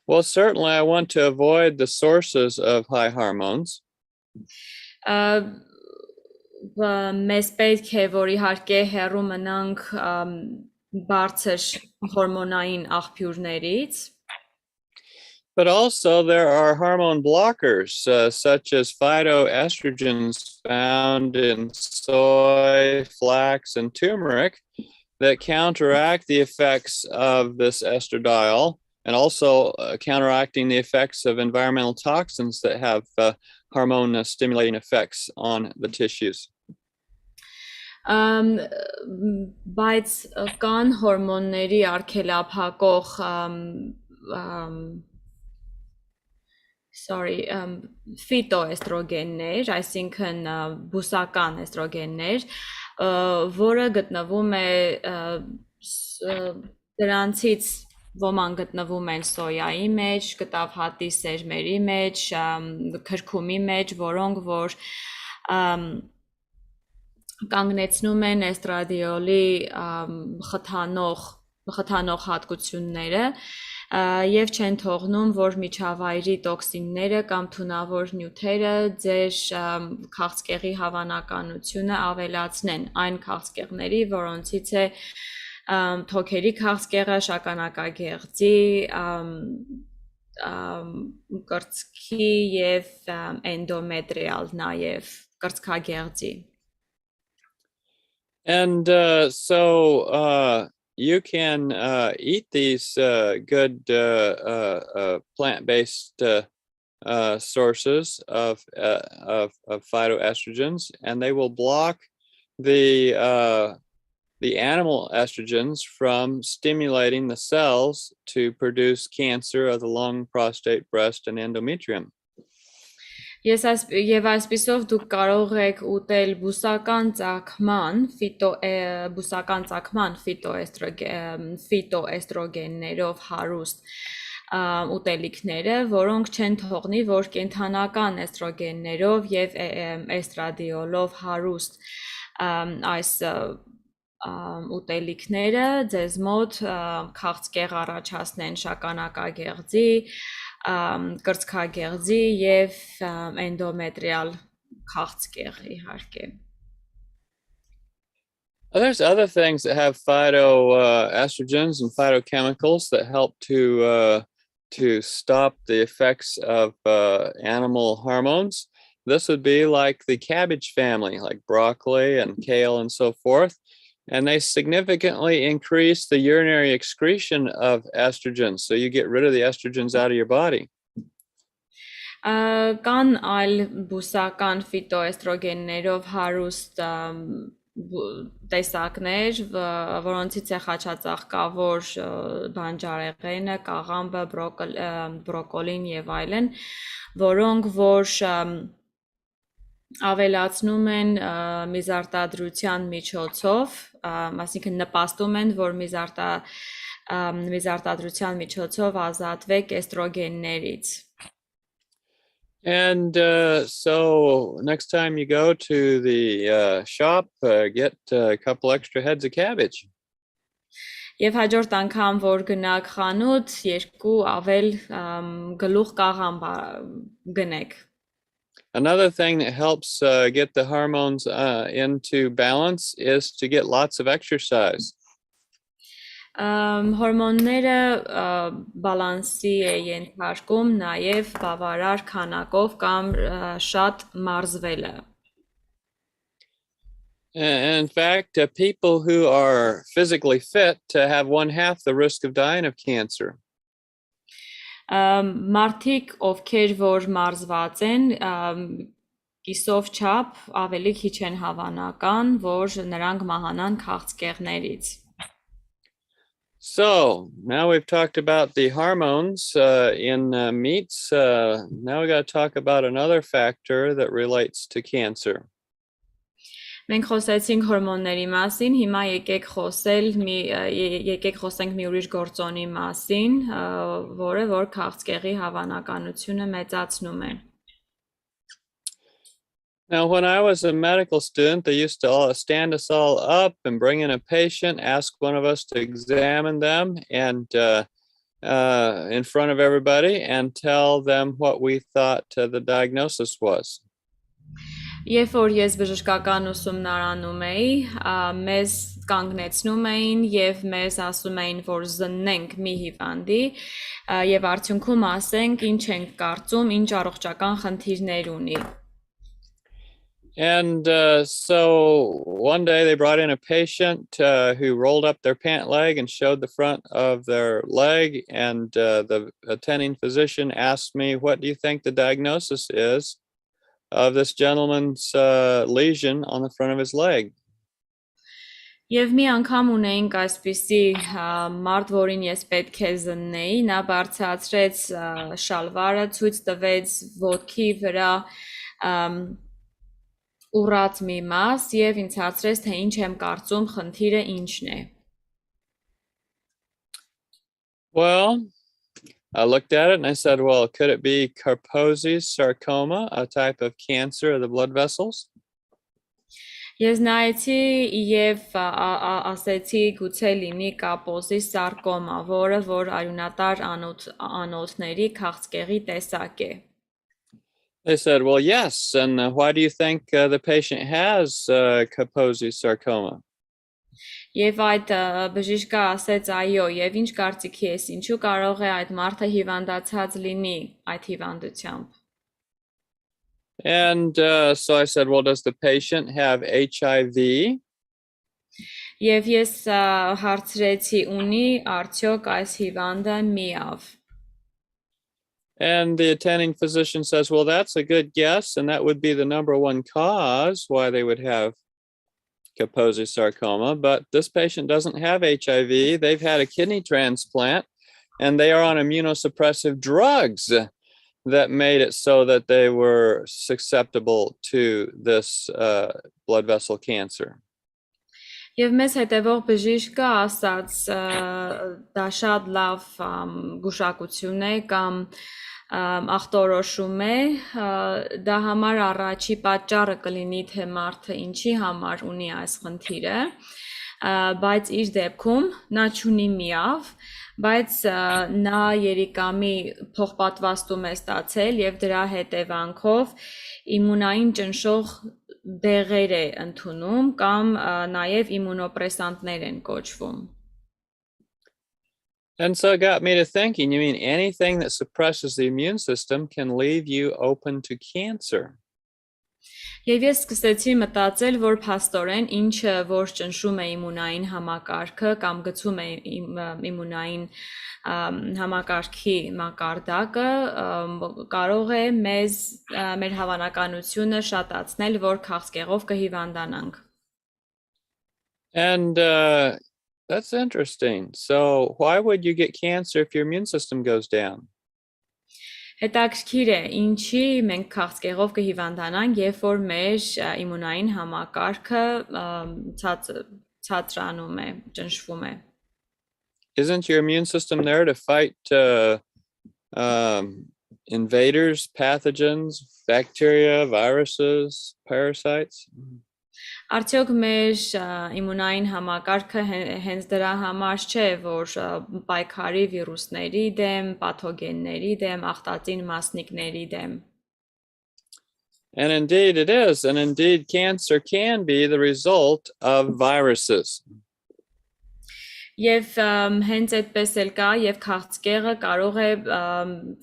Well, certainly I want to avoid the sources of high hormones.
Մեզ պետք է որ իհարկե հեռու մնանք բարձր հորմոնային աղբյուրներից.
But also there are hormone blockers such as phytoestrogens found in soy, flax, and turmeric that counteract the effects of this estradiol, and also counteracting the effects of environmental toxins that have hormone stimulating effects on the tissues.
Բայց կան հորմոնների արգելափակող ֆիտոէստրոգեններ, այսինքն բուսական էստրոգեններ, որը գտնվում է դրանցից ոման գտնվում են սոյայի մեջ, կտավհատի սերմերի մեջ, քրքումի մեջ, որոնք որ կանգնեցնում են էստրադիոլի խթանող հատկությունները եւ չեն թողնում, որ միջավայրի տոքսինները կամ թունավոր նյութերը ձեր քաղցկեղի հավանականությունը ավելացնեն այն քաղցկեղների, որոնցից է թոքերի քաղցկեղը, շագանակագեղձի, կրծքի եւ էնդոմետրիալ նաեւ կրծքագեղձի.
And so you can eat these good plant-based sources of phytoestrogens, and they will block the animal estrogens from stimulating the cells to produce cancer of the lung, prostate, breast, and endometrium.
Եվ այսպիսով դուք կարող եք ուտել բուսական ծագման ֆիտոէստրոգեններով հարուստ ուտելիքները, որոնք չեն թողնի, որ կենդանական էստրոգեններով եւ էստրադիոլով հարուստ այս ուտելիքները ձեզ մոտ քաղցկեղ առաջացնեն շագանակագեղձի, կրծքագեղձի եւ էնդոմետրիալ քաղցկեղ իհարկե.
There's other things that have phytoestrogens and phytochemicals that help to stop the effects of animal hormones. This would be like the cabbage family, like broccoli and kale and so forth. And they significantly increase the urinary excretion of estrogens. So you get rid of the estrogens out of your body.
Կան այլ բուսական ֆիտոէստրոգեններով հարուստ տեսակներ, որոնցից է խաչածաղկավոր բանջարեղենը, կաղամբը, բրոկոլին եւ այլն, որոնք որ ավելացնում են միզարտադրության միջոցով, այսինքն նպաստում են, որ միզարտադրության միջոցով ազատվեք էստրոգեններից։
And so next time you go to the shop, get a couple extra heads of cabbage.
Եվ հաջորդ անգամ, որ գնաք խանութ, երկու ավել գլուխ կաղամբ գնեք։
Another thing that helps get the hormones into balance is to get lots of exercise.
Հորմոնները բալանսի է ենթարկում նաև բավարար քանակով կամ շատ մարզվելը։
In fact, people who are physically fit have one half the risk of dying of cancer.
Մարդիկ, ովքեր որ մարզված են, կիսով չափ ավելի քիչ են հավանական, որ նրանք մահանան քաղցկեղներից։
So now we've talked about the hormones in meats. Now we got to talk about another factor that relates to cancer.
Մենք խոսեցինք հորմոնների մասին, հիմա եկեք խոսենք մի ուրիշ գործոնի մասին, որը որ քաղցկեղի հավանականությունը մեծացնում է։
Now, when I was a medical student, they used to stand us all up and bring in a patient, ask one of us to examine them and in front of everybody and tell them what we thought the diagnosis was.
Երբ որ ես բժշկական ուսումնարանում էի, մեզ կանգնեցնում էին եւ մեզ ասում էին, որ զննենք մի հիվանդի եւ արդյունքում ասենք ինչ ենք կարծում, ինչ առողջական խնդիրներ ունի։
And so one day they brought in a patient who rolled up their pant leg and showed the front of their leg, and the attending physician asked me, "What do you think the diagnosis is of this gentleman's lesion on the front of his leg?"
Եվ մի անգամ ունեինք այսպիսի մարդ, որին ես պետք է զննեի, նա բարձրացրեց շալվարը, ցույց տվեց ոտքի վրա ուռած մի մաս եւ ինձ հարցրեց, թե ինչ եմ կարծում, խնդիրը ինչն է։
Well, I looked at it and I said, well, could it be Kaposi's sarcoma, a type of cancer of the blood vessels?
Ես նայեցի եւ ասեցի գուցե լինի կապոզի սարկոմա, որը որ արյունատար անոթների քաղցկեղի տեսակ է։
They said, well, yes. And why do you think the patient has Kaposi's sarcoma?
Եվ այդ բժիշկը ասեց այո, եւ ինչ կարծիքի ես, ինչու կարող է այդ մարդը հիվանդացած լինի այդ հիվանդությամբ։
And so I said, well, does the patient have HIV?
Եվ ես հարցրեցի, ունի արդյոք այս հիվանդը միավ։
And the attending physician says, well, that's a good guess, and that would be the number one cause why they would have Kaposi's sarcoma. But this patient doesn't have HIV. They've had a kidney transplant, and they are on immunosuppressive drugs that made it so that they were susceptible to this blood vessel cancer.
Եվ մեզ հետևող բժիշկը ասաց, դա շատ լավ գուշակություն է կամ ախտորոշում է, դա համար առաջի պատճառը կլինի, թե մարդը ինչի համար ունի այս խնդիրը, բայց իր դեպքում նա չունի միավ, բայց նա երիկամի փոխպատվաստում է ստացել եւ դրա հետևանքով իմունային ճնշող դեղեր է ընդունում կամ նաև իմունոպրեսանտներ են կոչվում։
And so it got me to thinking, you mean anything that suppresses the immune system can leave you open to cancer?
Եվ ես սկսեցի մտածել, որ փաստորեն ինչը որ ճնշում է իմունային համակարգը կամ գցում է իմունային համակարգի մակարդակը կարող է մեր հավանականությունը շատացնել, որ քաղցկեղով կհիվանդանանք։
And that's interesting. So why would you get cancer if your immune system goes down?
Հետաքրքիր է, ինչի մենք քաղցկեղով կհիվանդանանք, երբ որ մեր իմունային համակարգը ցածրանում է, ճնշվում է։
Isn't your immune system there to fight invaders, pathogens, bacteria, viruses, parasites?
Արդյոք մեր իմունային համակարգը հենց դրա համար չէ, որ պայքարի վիրուսների դեմ, պաթոգենների դեմ, աղտածին մասնիկների դեմ։
And indeed it is. And indeed cancer can be the result of viruses.
Եվ հենց այդպես էլ կա, եւ քաղցկեղը կարող է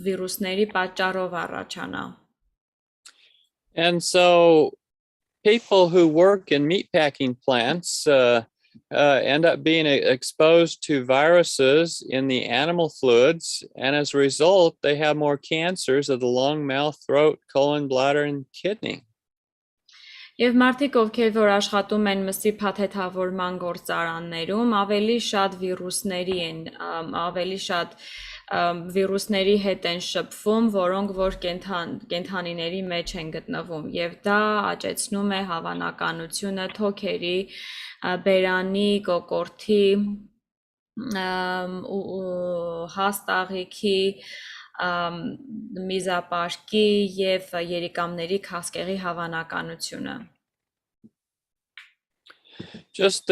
վիրուսների պատճառով առաջանա։
And so people who work in meatpacking plants end up being exposed to viruses in the animal fluids, and as a result, they have more cancers of the lung, mouth, throat, colon, bladder, and kidney.
Եվ մարդիկ, ովքեր որ աշխատում են մսի փաթեթավորման գործարաններում, ավելի շատ վիրուսների են, ավելի շատ վիրուսների հետ են շփվում, որոնք որ կենթանիների մեջ են գտնվում, եւ դա աճեցնում է հավանականությունը թոքերի, բերանի, կոկորտի, հաստաղիքի, միզապարկի եւ երիկամների քաղցկեղի հավանականությունը։
Just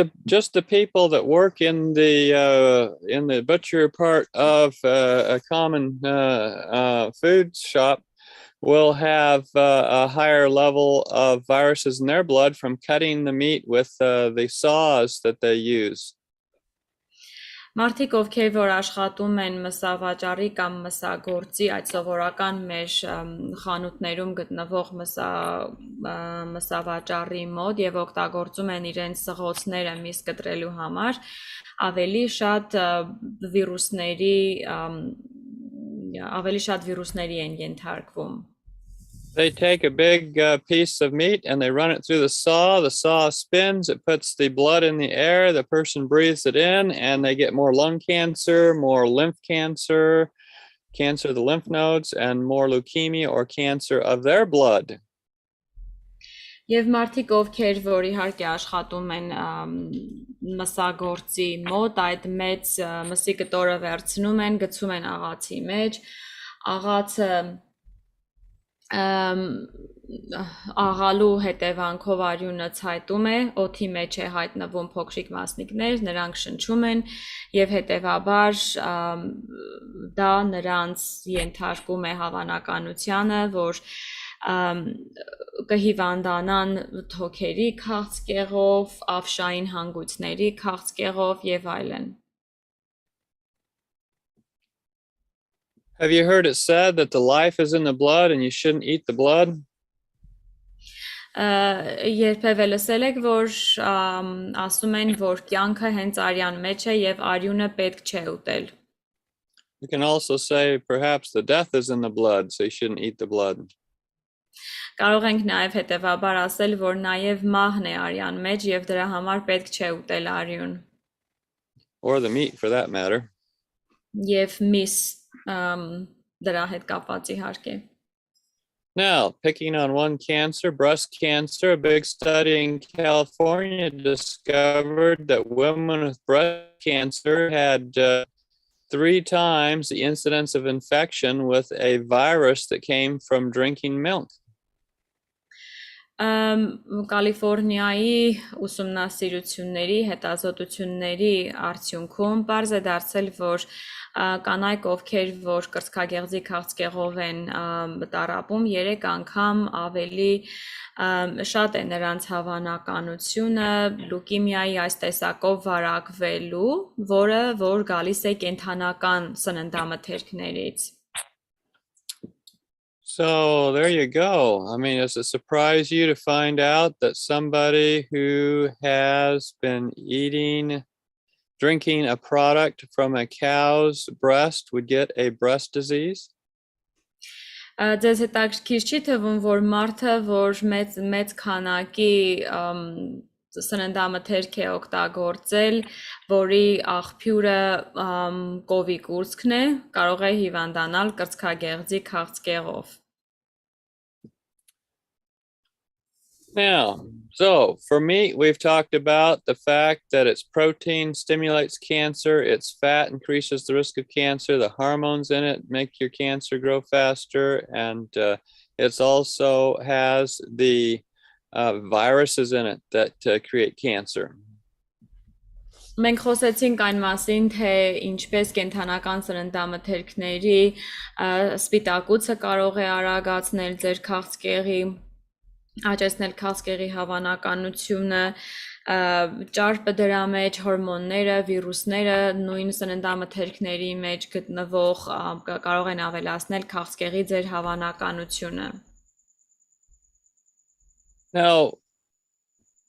the people that work in the butcher part of a common food shop will have a higher level of viruses in their blood from cutting the meat with the saws that they use.
Մարդիկ, ովքեր որ աշխատում են մսավաճառի կամ մսագործի, այդ սովորական մեր խանութներում գտնվող մսավաճառի մոտ եւ օգտագործում են իրենց սղոցները միս կտրելու համար, ավելի շատ վիրուսների են ենթարկվում։
They take a big piece of meat and they run it through the saw spins, it puts the blood in the air, the person breathes it in, and they get more lung cancer, more lymph cancer, cancer of the lymph nodes, and more leukemia or cancer of their blood.
Եվ մարդիկ, ովքեր որ իհարկե աշխատում են մսագործի մոտ, այդ մեծ մսի կտորը վերցնում են, գցում են աղացի մեջ, աղացը աղալու հետևանքով արյունը ցայտում է, օդի մեջ է հայտնվում փոքրիկ մասնիկներ, նրանք շնչում են եւ հետեւաբար դա նրանց ենթարկում է հավանականությանը, որ կհիվանդանան թոքերի քաղցկեղով, ավշային հանգույցների քաղցկեղով եւ այլն։
Have you heard it said that the life is in the blood and you shouldn't eat the blood?
Երբևէ լսել եք, որ ասում են, որ կյանքը հենց արյան մեջ է եւ արյունը պետք չէ ուտել։
You can also say perhaps the death is in the blood, so you shouldn't eat the blood.
Կարող ենք նաեւ հետեւաբար ասել, որ նաեւ մահն է արյան մեջ եւ դրա համար պետք չէ ուտել արյուն։
Or the meat for that matter.
Եվ միս դրա հետ կապված իհարկե։
Now, picking on one cancer, breast cancer, a big study in California discovered that women with breast cancer had 3 times the incidence of infection with a virus that came from drinking milk.
Կալիֆոռնիայի ուսումնասիրությունների հետազոտությունների արդյունքում պարզ է դարձել, որ կանայք, ովքեր որ կրծքագեղձի քաղցկեղով են տառապում, 3 անգամ ավելի շատ է նրանց հավանականությունը լուկեմիայի այս տեսակով վարակվելու, որը որ գալիս է կենթանական սննդամթերքներից։
So there you go. I mean, does it surprise you to find out that somebody who has been drinking a product from a cow's breast would get a breast disease?
Ձեզ հետաքրքիր չի թվում, որ մարդը, որ մեծ քանակի սննդամթերք է օգտագործել, որի աղբյուրը կովի կուրծքն է, կարող է հիվանդանալ կրծքագեղձի քաղցկեղով։
Now, so for meat, we've talked about the fact that its protein stimulates cancer, its fat increases the risk of cancer, the hormones in it make your cancer grow faster, and it also has the viruses in it that create cancer.
Մենք խոսեցինք այն մասին, թե ինչպես կենթանական սննդամթերքների սպիտակուցը կարող է արագացնել ձեր քաղցկեղի, աճեցնել քաղցկեղի հավանականությունը, ճարպը դրա մեջ, հորմոնները, վիրուսները, նույն սննդամթերքների մեջ գտնվող կարող են ավելացնել քաղցկեղի ձեր հավանականությունը։
Now,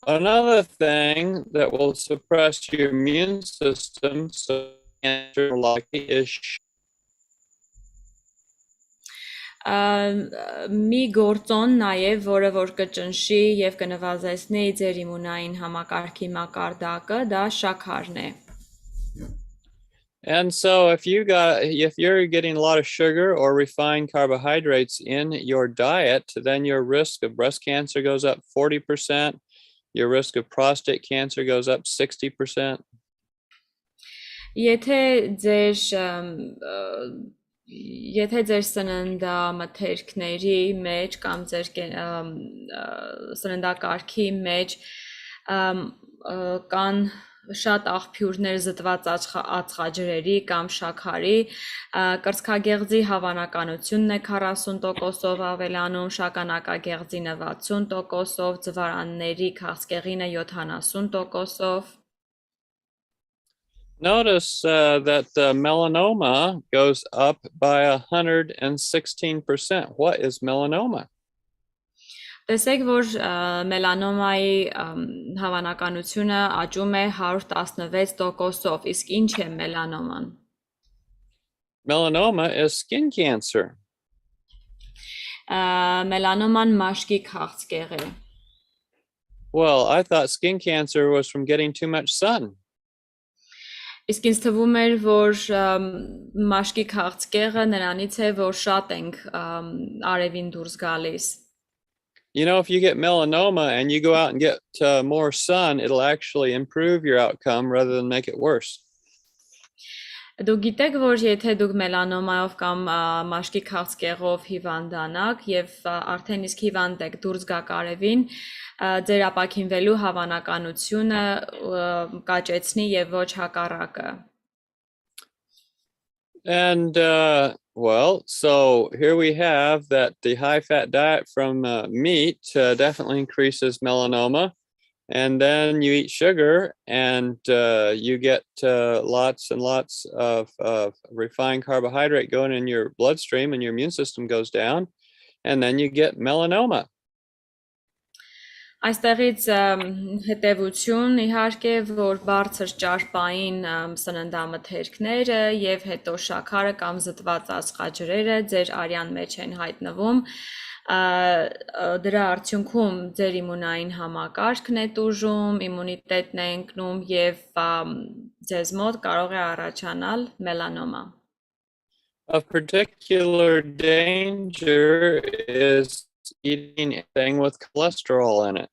another thing that will suppress your immune system, so cancer likely is
մի գործոն նաև, որը որ կճնշի եւ կնվազեցնի ձեր իմունային համակարգի մակարդակը, դա շաքարն է։
And so if you're getting a lot of sugar or refined carbohydrates in your diet, then your risk of breast cancer goes up 40%, your risk of prostate cancer goes up 60%.
Եթե ձեր սննդամթերքների մեջ կամ ձեր սննդակարգի մեջ կան շատ աղբյուրներ զտված ածխաջրերի կամ շաքարի, կրծքագեղձի հավանականությունն է 40%-ով ավելանում, շագանակագեղձի 60%-ով, ձվարանների քաղցկեղինը 70%-ով։
Notice that the melanoma goes up by 116%. What is melanoma?
Տեսեք, որ մելանոմայի հավանականությունը աճում է 116%-ով, իսկ ինչ է մելանոման։
Melanoma is skin cancer.
Մելանոման մաշկի քաղցկեղ է։
Well, I thought skin cancer was from getting too much sun.
Իսկ ինձ թվում էր, որ մաշկի քաղցկեղը նրանից է, որ շատ ենք արևին դուրս գալիս։
You know, if you get melanoma and you go out and get more sun, it'll actually improve your outcome rather than make it worse.
Դուք գիտեք, որ եթե դուք մելանոմայով կամ մաշկի քաղցկեղով հիվանդանաք եւ արդեն իսկ հիվանդ եք դուրս գաք արևին, ձեր ապակինվելու հավանականությունը կաճեցնի եւ ոչ հակառակը։
And well, so here we have that the high-fat diet from meat definitely increases melanoma. And then you eat sugar and you get lots and lots of refined carbohydrate going in your bloodstream and your immune system goes down. And then you get melanoma.
Այստեղից հետևություն իհարկե, որ բարձր ճարպային սննդամթերքները եւ հետո շաքարը կամ զտված ածխաջրերը ձեր արյան մեջ են հայտնվում, դրա արդյունքում ձեր իմունային համակարգն է տուժում, իմունիտետն է ընկնում եւ ձեզ մոտ կարող է առաջանալ մելանոմա։
Of particular danger is eating anything with cholesterol in it.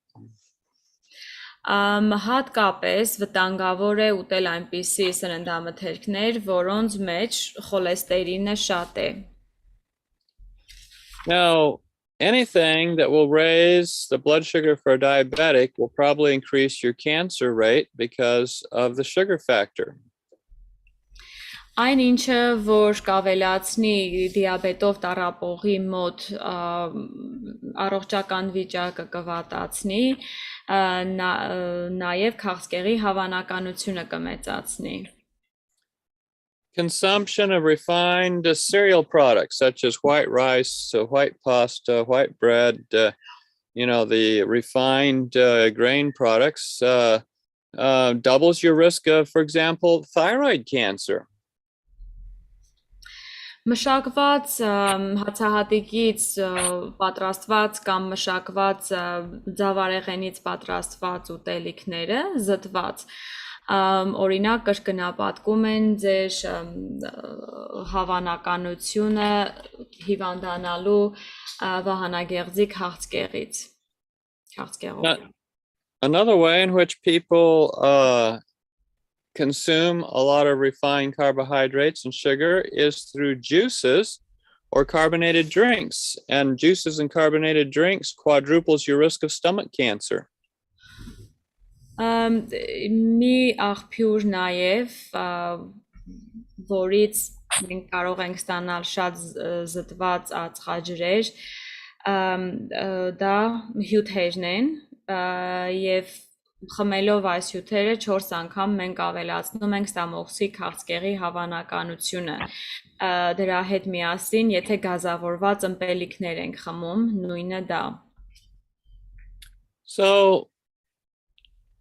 Հատկապես վտանգավոր է ուտել այնպիսի սննդամթերքներ, որոնց մեջ խոլեստերինը շատ է։
Now, anything that will raise the blood sugar for a diabetic will probably increase your cancer rate because of the sugar factor.
Այն ինչը, որ կավելացնի դիաբետով տառապողի մոտ առողջական վիճակը կվատացնի, նաև քաղցկեղի հավանականությունը կմեծացնի։
consumption of refined cereal products such as white rice, white pasta, white bread, the refined grain products doubles your risk of, for example, thyroid cancer.
Մշակված հացահատիկից պատրաստված կամ մշակված ձավարեղենից պատրաստված ուտելիքները զտված օրինակ կրկնապատկում են ձեր հավանականությունը հիվանդանալու վահանագեղձի քաղցկեղից քաղցկեղով.
Another way in which people consume a lot of refined carbohydrates and sugar is through juices or carbonated drinks. And juices and carbonated drinks quadruples your risk of stomach cancer.
Մի աղբյուր նաև որից մենք կարող ենք ստանալ շատ զտված ածխաջրեր դա հյութերն են եւ խմելով այս հյութերը 4 անգամ մենք ավելացնում ենք ստամոքսի քաղցկեղի հավանականությունը դրա հետ միասին եթե գազավորված ըմպելիքներ ենք խմում նույնը դա.
So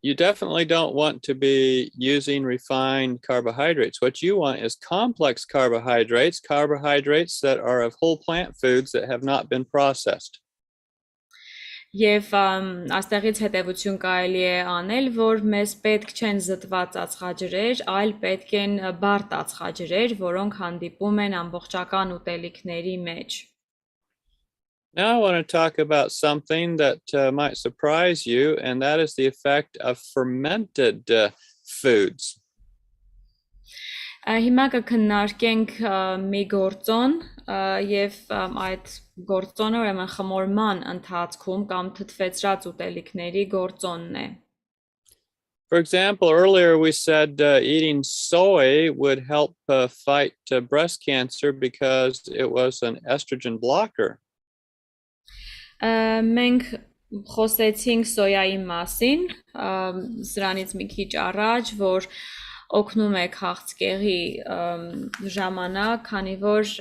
you definitely don't want to be using refined carbohydrates. What you want is complex carbohydrates, carbohydrates that are of whole plant foods that have not been processed.
Եվ այստեղից հետևություն կարելի է անել, որ մեզ պետք չեն զտված ածխաջրեր, այլ պետք են բարդ ածխաջրեր, որոնք հանդիպում են ամբողջական ուտելիքների մեջ.
Now I want to talk about something that might surprise you, and that is the effect of fermented foods.
Հիմա կքննարկենք մի գործոն եւ այդ գործոնը ուրեմն խմորման ընթացքում կամ թթվեցրած ուտելիքների գործոնն է.
For example, earlier we said eating soy would help fight breast cancer because it was an estrogen blocker.
Մենք խոսեցինք սոյայի մասին, սրանից մի քիչ առաջ, որ օգնում է քաղցկեղի ժամանակ, քանի որ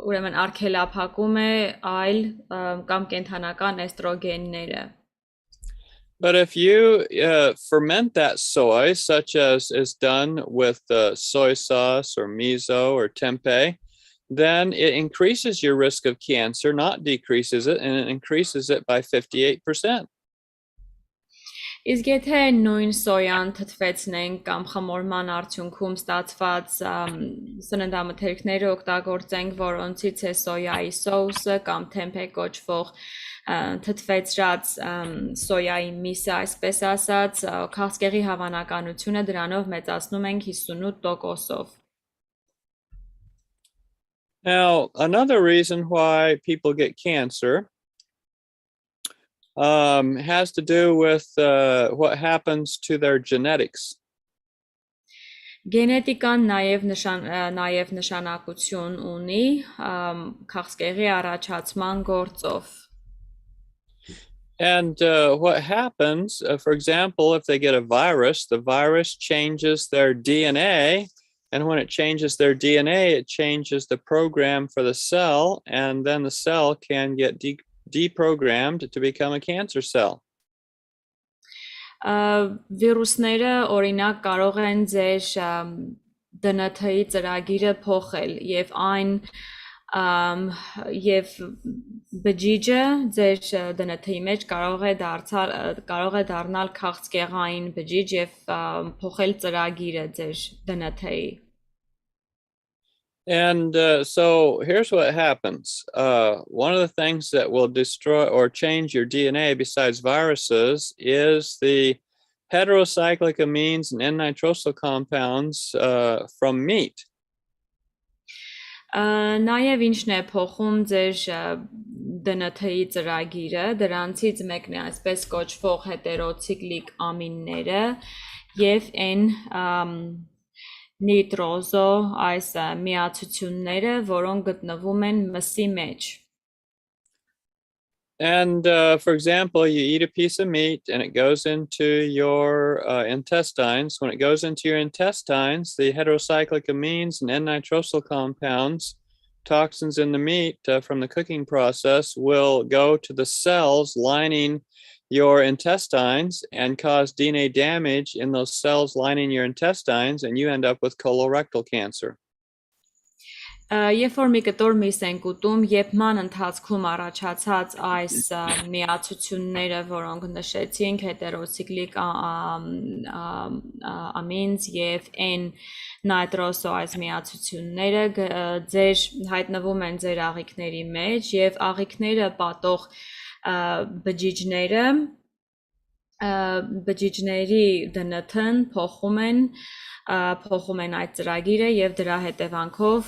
ուրեմն արգելափակում է այլ կամ կենդանական էստրոգենները.
But if you ferment that soy, such as is done with soy sauce or miso or tempeh, then it increases your risk of cancer, not decreases it, and it increases it by 58%.
Իսկ եթե նույն սոյան թթվեցնենք կամ խմորման արդյունքում ստացված սննդամթերքները օգտագործենք, որոնցից է սոյայի սոուսը կամ թեմփե կոչվող թթվեցրած սոյայի միսը, այսպես ասած, քաղցկեղի հավանականությունը դրանով մեծացնում ենք 58%-ով.
Now, another reason why people get cancer has to do with what happens to their genetics.
Գենետիկան նաև նշանակություն ունի քաղցկեղի առաջացման գործով.
And what happens, for example, if they get a virus, the virus changes their DNA. And when it changes their DNA, it changes the program for the cell. And then the cell can get deprogrammed to become a cancer cell.
Վիրուսները օրինակ կարող են ձեր DNT-ի ծրագիրը փոխել եւ այն եւ բջիջը ձեր DNT-ի մեջ կարող է դառնալ քաղցկեղային բջիջ եւ փոխել ծրագիրը ձեր DNT-ի.
And so here's what happens. One of the things that will destroy or change your DNA besides viruses is the heterocyclic amines and N-nitrosyl compounds from meat.
Նաև ինչն է փոխում ձեր DNT-ի ծրագիրը, դրանցից մեկն է այսպես կոչվող հետերոցիկլիկ ամինները եւ N նիտրոզո այս միացությունները, որոնք գտնվում են մսի մեջ.
And for example, you eat a piece of meat and it goes into your intestines. When it goes into your intestines, the heterocyclic amines and N-nitrosyl compounds, toxins in the meat from the cooking process, will go to the cells lining your intestines and cause DNA damage in those cells lining your intestines, and you end up with colorectal cancer.
Երբ որ մի կտոր միս ենք ուտում, եփման ընթացքում առաջացած այս միացությունները, որոնք նշեցինք, հետերոցիկլիկ ամինս եւ N-nitroso այս միացությունները ձեր հայտնվում են ձեր աղիքների մեջ եւ աղիքները պատող բջիջների դնթ-ն փոխում են այդ ծրագիրը եւ դրա հետևանքով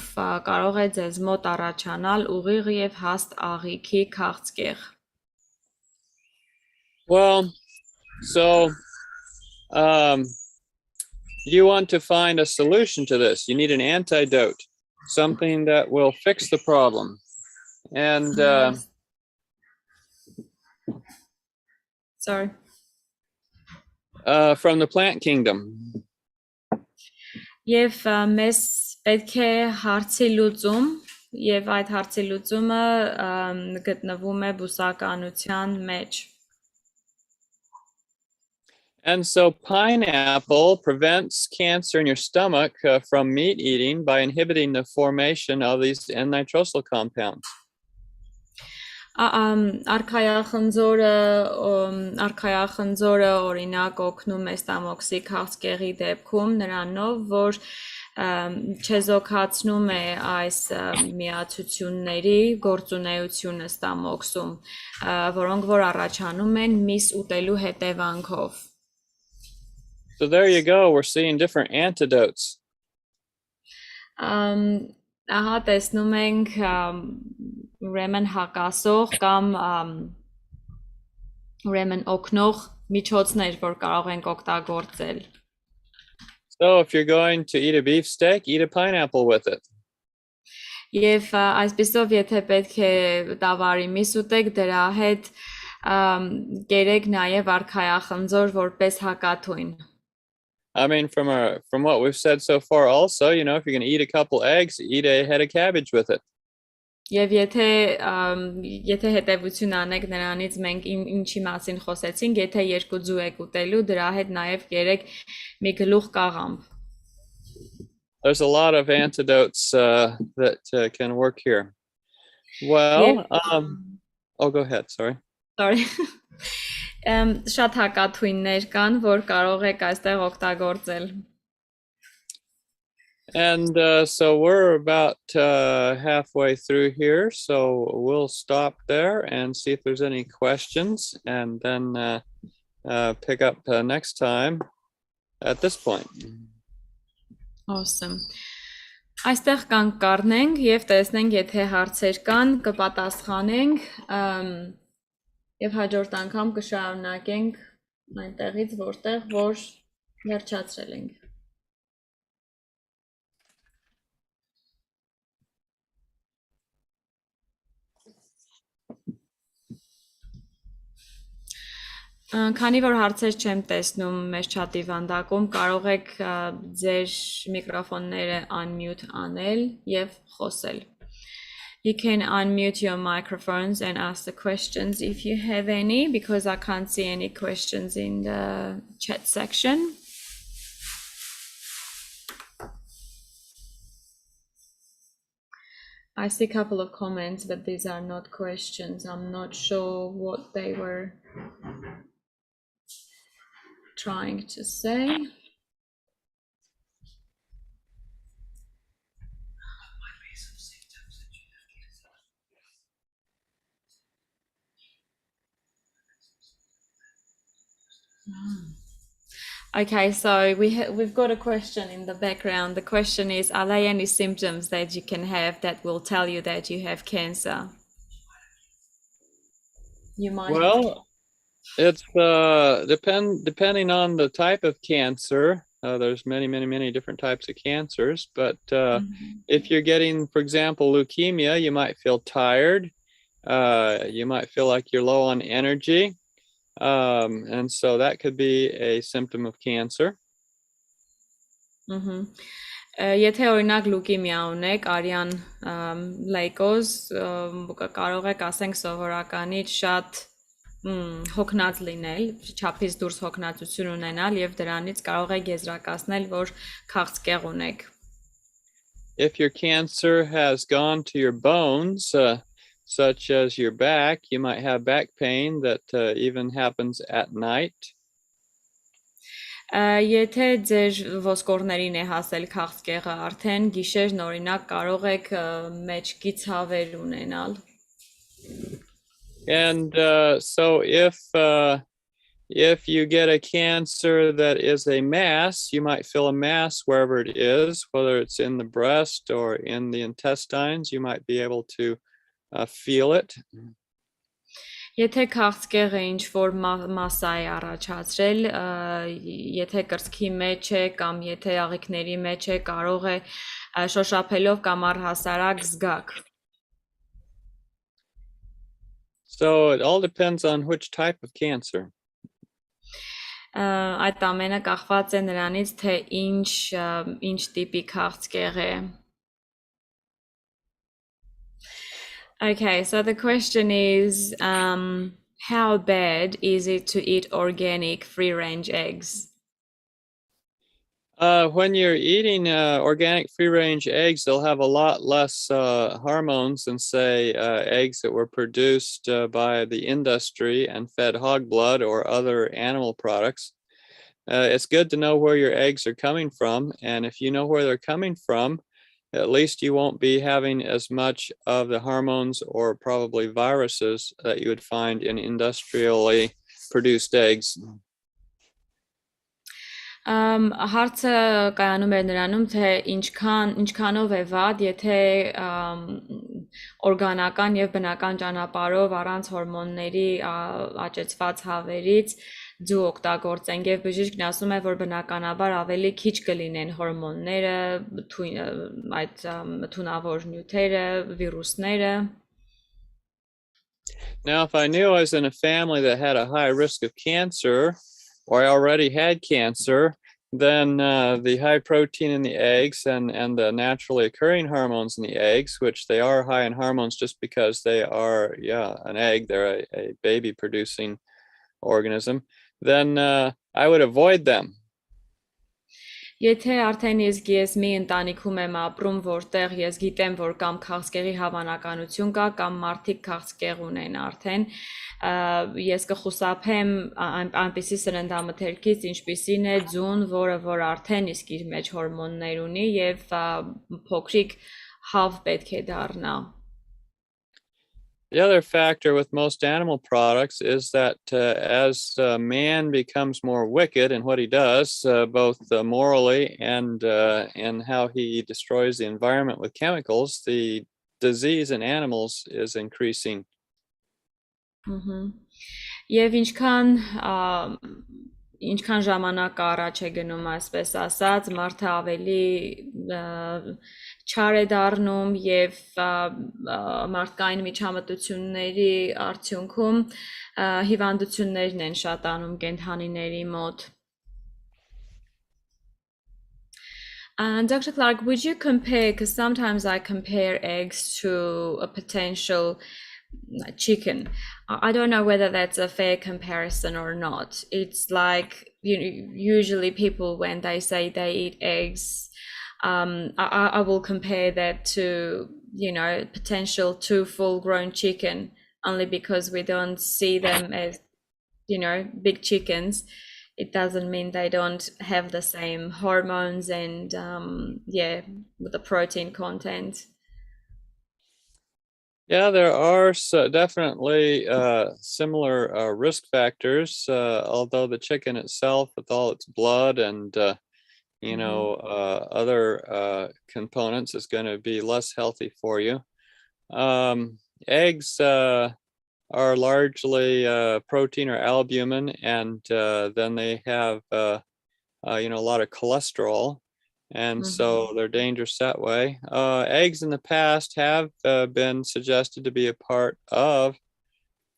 կարող է ձեզ մոտ առաջանալ ուղիղ եւ հաստ աղիքի քաղցկեղ.
Well, so you want to find a solution to this. You need an antidote, something that will fix the problem. And
sorry.
From the plant kingdom.
Եվ մեզ պետք է հարցի լուծում, եւ այդ հարցի լուծումը գտնվում է բուսականության մեջ.
And so pineapple prevents cancer in your stomach from meat eating by inhibiting the formation of these N-nitrosyl compounds.
Արքայախնձորը օրինակ օգնում է ստամոքսի քաղցկեղի դեպքում նրանով, որ չեզոքացնում է այս միացությունների գործունեությունը ստամոքսում, որոնք որ առաջանում են միս ուտելու հետևանքով.
So there you go, we're seeing different antidotes.
Ահա տեսնում ենք ուրեմն հակասող կամ ուրեմն օգնող միջոցներ, որ կարող ենք օգտագործել.
So if you're going to eat a beef steak, eat a pineapple with it.
Եվ այսպիսով եթե պետք է տավարի միս ուտեք, դրա հետ կերեք նաև արքայախնձոր որպես հակաթույն.
I mean, from what we've said so far also, you know, if you're going to eat a couple eggs, eat a head of cabbage with it.
Եվ եթե հետևություն անեք նրանից մենք ինչի մասին խոսեցինք, եթե երկու ձու եք ուտելու, դրա հետ նաև կերեք մի գլուխ կաղամբ.
There's a lot of antidotes that can work here. Well, oh, go ahead, sorry.
Sorry. Շատ հակաթույններ կան, որ կարող եք այստեղ օգտագործել.
And so we're about halfway through here, so we'll stop there and see if there's any questions, and then pick up next time at this point.
Awesome. Այստեղ կանգ կառնենք եւ տեսնենք, եթե հարցեր կան, կպատասխանենք եւ հաջորդ անգամ կշարունակենք այնտեղից, որտեղ որ վերջացրել ենք. Քանի որ հարցեր չեմ տեսնում մեր chat-ի վանդակում, կարող եք ձեր միկրոֆոնները unmute անել եւ խոսել. You can unmute your microphones and ask the questions if you have any, because I can't see any questions in the chat section. I see a couple of comments, but these are not questions. I'm not sure what they were trying to say. Okay, so we've got a question in the background. The question is, are there any symptoms that you can have that will tell you that you have cancer? You might.
Well, it's depending on the type of cancer. There's many different types of cancers, but if you're getting, for example, leukemia, you might feel tired. You might feel like you're low on energy. And so that could be a symptom of cancer.
Եթե օրինակ լուկեմիա ունեք, արյան լայկոզ, կարող եք ասենք սովորականից շատ հոգնած լինել, չափից դուրս հոգնածություն ունենալ եւ դրանից կարող եք եզրակացնել, որ քաղցկեղ ունեք.
If your cancer has gone to your bones, such as your back, you might have back pain that even happens at night.
Եթե ձեր ոսկորներին է հասել քաղցկեղը, արդեն գիշերն օրինակ կարող եք մեջքի ցավեր ունենալ.
And so if you get a cancer that is a mass, you might feel a mass wherever it is, whether it's in the breast or in the intestines, you might be able to feel it.
Եթե քաղցկեղը ինչ-որ մասսա է առաջացրել, եթե կրծքի մեջ է կամ եթե աղիքների մեջ է, կարող է շոշափելով կամ առհասարակ զգաք.
So it all depends on which type of cancer.
Այդ ամենը կախված է նրանից, թե ինչ տիպի քաղցկեղ է. Okay, so the question is, how bad is it to eat organic free-range eggs?
When you're eating organic free-range eggs, they'll have a lot less hormones than, say, eggs that were produced by the industry and fed hog blood or other animal products. It's good to know where your eggs are coming from, and if you know where they're coming from, at least you won't be having as much of the hormones or probably viruses that you would find in industrially produced eggs.
Հարցը կայանում է նրանում, թե ինչքանով է վատ, եթե օրգանական եւ բնական ճանապարհով առանց հորմոնների աճեցված հավերից ձու օգտագործենք եւ բժիշկն ասում է, որ բնականաբար ավելի քիչ կլինեն հորմոնները, այդ թունավոր նյութերը, վիրուսները.
Now, if I knew I was in a family that had a high risk of cancer, or I already had cancer, then the high protein in the eggs and the naturally occurring hormones in the eggs, which they are high in hormones just because they are, an egg, they're a baby producing organism, then I would avoid them.
Եթե արդեն ես մի ընտանիքում եմ ապրում, որտեղ ես գիտեմ, որ կամ քաղցկեղի հավանականություն կա, կամ մարդիկ քաղցկեղ ունեն արդեն, ես կխուսափեմ այնպիսի սննդամթերքից, ինչպիսին է ձուն, որ արդեն իսկ իր մեջ հորմոններ ունի եւ փոքրիկ հավ պետք է դառնա.
The other factor with most animal products is that as man becomes more wicked in what he does, both morally and in how he destroys the environment with chemicals, the disease in animals is increasing.
Եվ ինչքան ժամանակ առաջ է գնում, այսպես ասած, մարդը ավելի չար է դառնում եւ մարդկային միջամտությունների արդյունքում հիվանդություններն են շատանում կենդանիների մոտ. And Dr. Clark, would you compare, because sometimes I compare eggs to a potential chicken. I don't know whether that's a fair comparison or not. It's like, usually people, when they say they eat eggs, I will compare that to, potential two full-grown chicken, only because we don't see them as, big chickens. It doesn't mean they don't have the same hormones and, with the protein content.
Yeah, there are definitely similar risk factors, although the chicken itself, with all its blood and, other components, is going to be less healthy for you. Eggs are largely protein or albumin, and then they have, a lot of cholesterol. and so they're dangerous that way. Eggs in the past have been suggested to be a part of,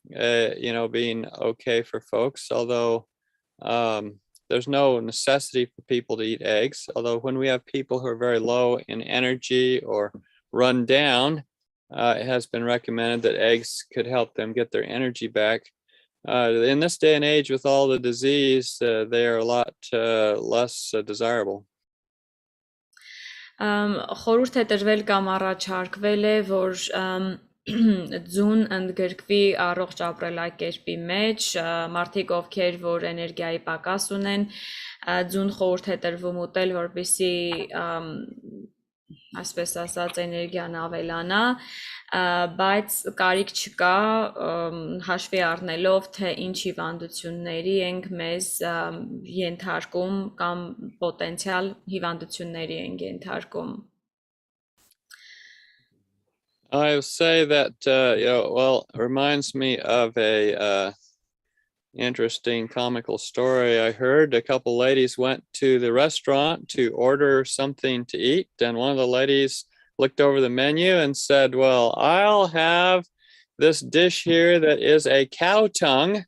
being okay for folks, although there's no necessity for people to eat eggs. Although when we have people who are very low in energy or run down, it has been recommended that eggs could help them get their energy back. In this day and age, with all the disease, they are a lot less desirable.
Խորհուրդ է տրվել կամ առաջարկվել է, որ ձուն ընդգրկվի առողջ ապրելակերպի մեջ, մարդիկ ովքեր որ էներգիայի պակաս ունեն, ձուն խորհուրդ է տրվում ուտել, որպեսզի այսպես ասած էներգիան ավելանա, բայց կարիք չկա հաշվի առնելով, թե ինչ հիվանդությունների ենք մեզ ենթարկում կամ պոտենցիալ հիվանդությունների ենք ենթարկում.
I would say that, it reminds me of a interesting comical story I heard. A couple ladies went to the restaurant to order something to eat, and one of the ladies looked over the menu and said, well, I'll have this dish here that is a cow tongue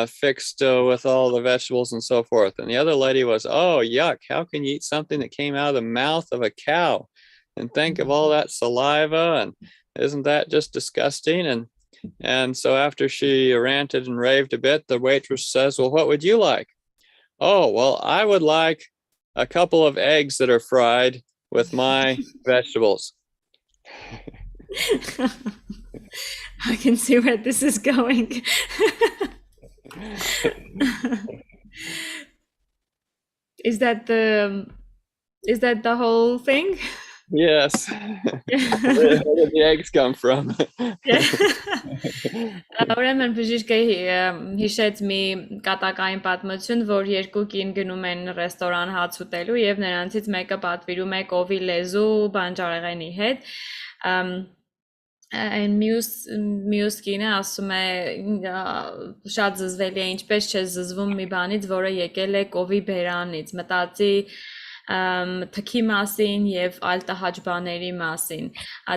fixed with all the vegetables and so forth. And the other lady was, oh, yuck, how can you eat something that came out of the mouth of a cow? And think of all that saliva, and isn't that just disgusting? And so after she ranted and raved a bit, the waitress says, well, what would you like? Oh, well, I would like a couple of eggs that are fried with my vegetables.
I can see where this is going. Is that the whole thing?
Yes. Where did the eggs come from?
Ուրեմն բժիշկը հիշեց մի կատակային պատմություն, որ երկու կին գնում են ռեստորան հաց ուտելու եւ նրանցից մեկը պատվիրում է կովի լեզու բանջարեղենի հետ, մյուս կինը ասում է շատ զզվելի է, ինչպես չէ զզվում մի բանից, որը եկել է կովի բերանից, մտածի թքի մասին եւ այլ տհաճ բաների մասին։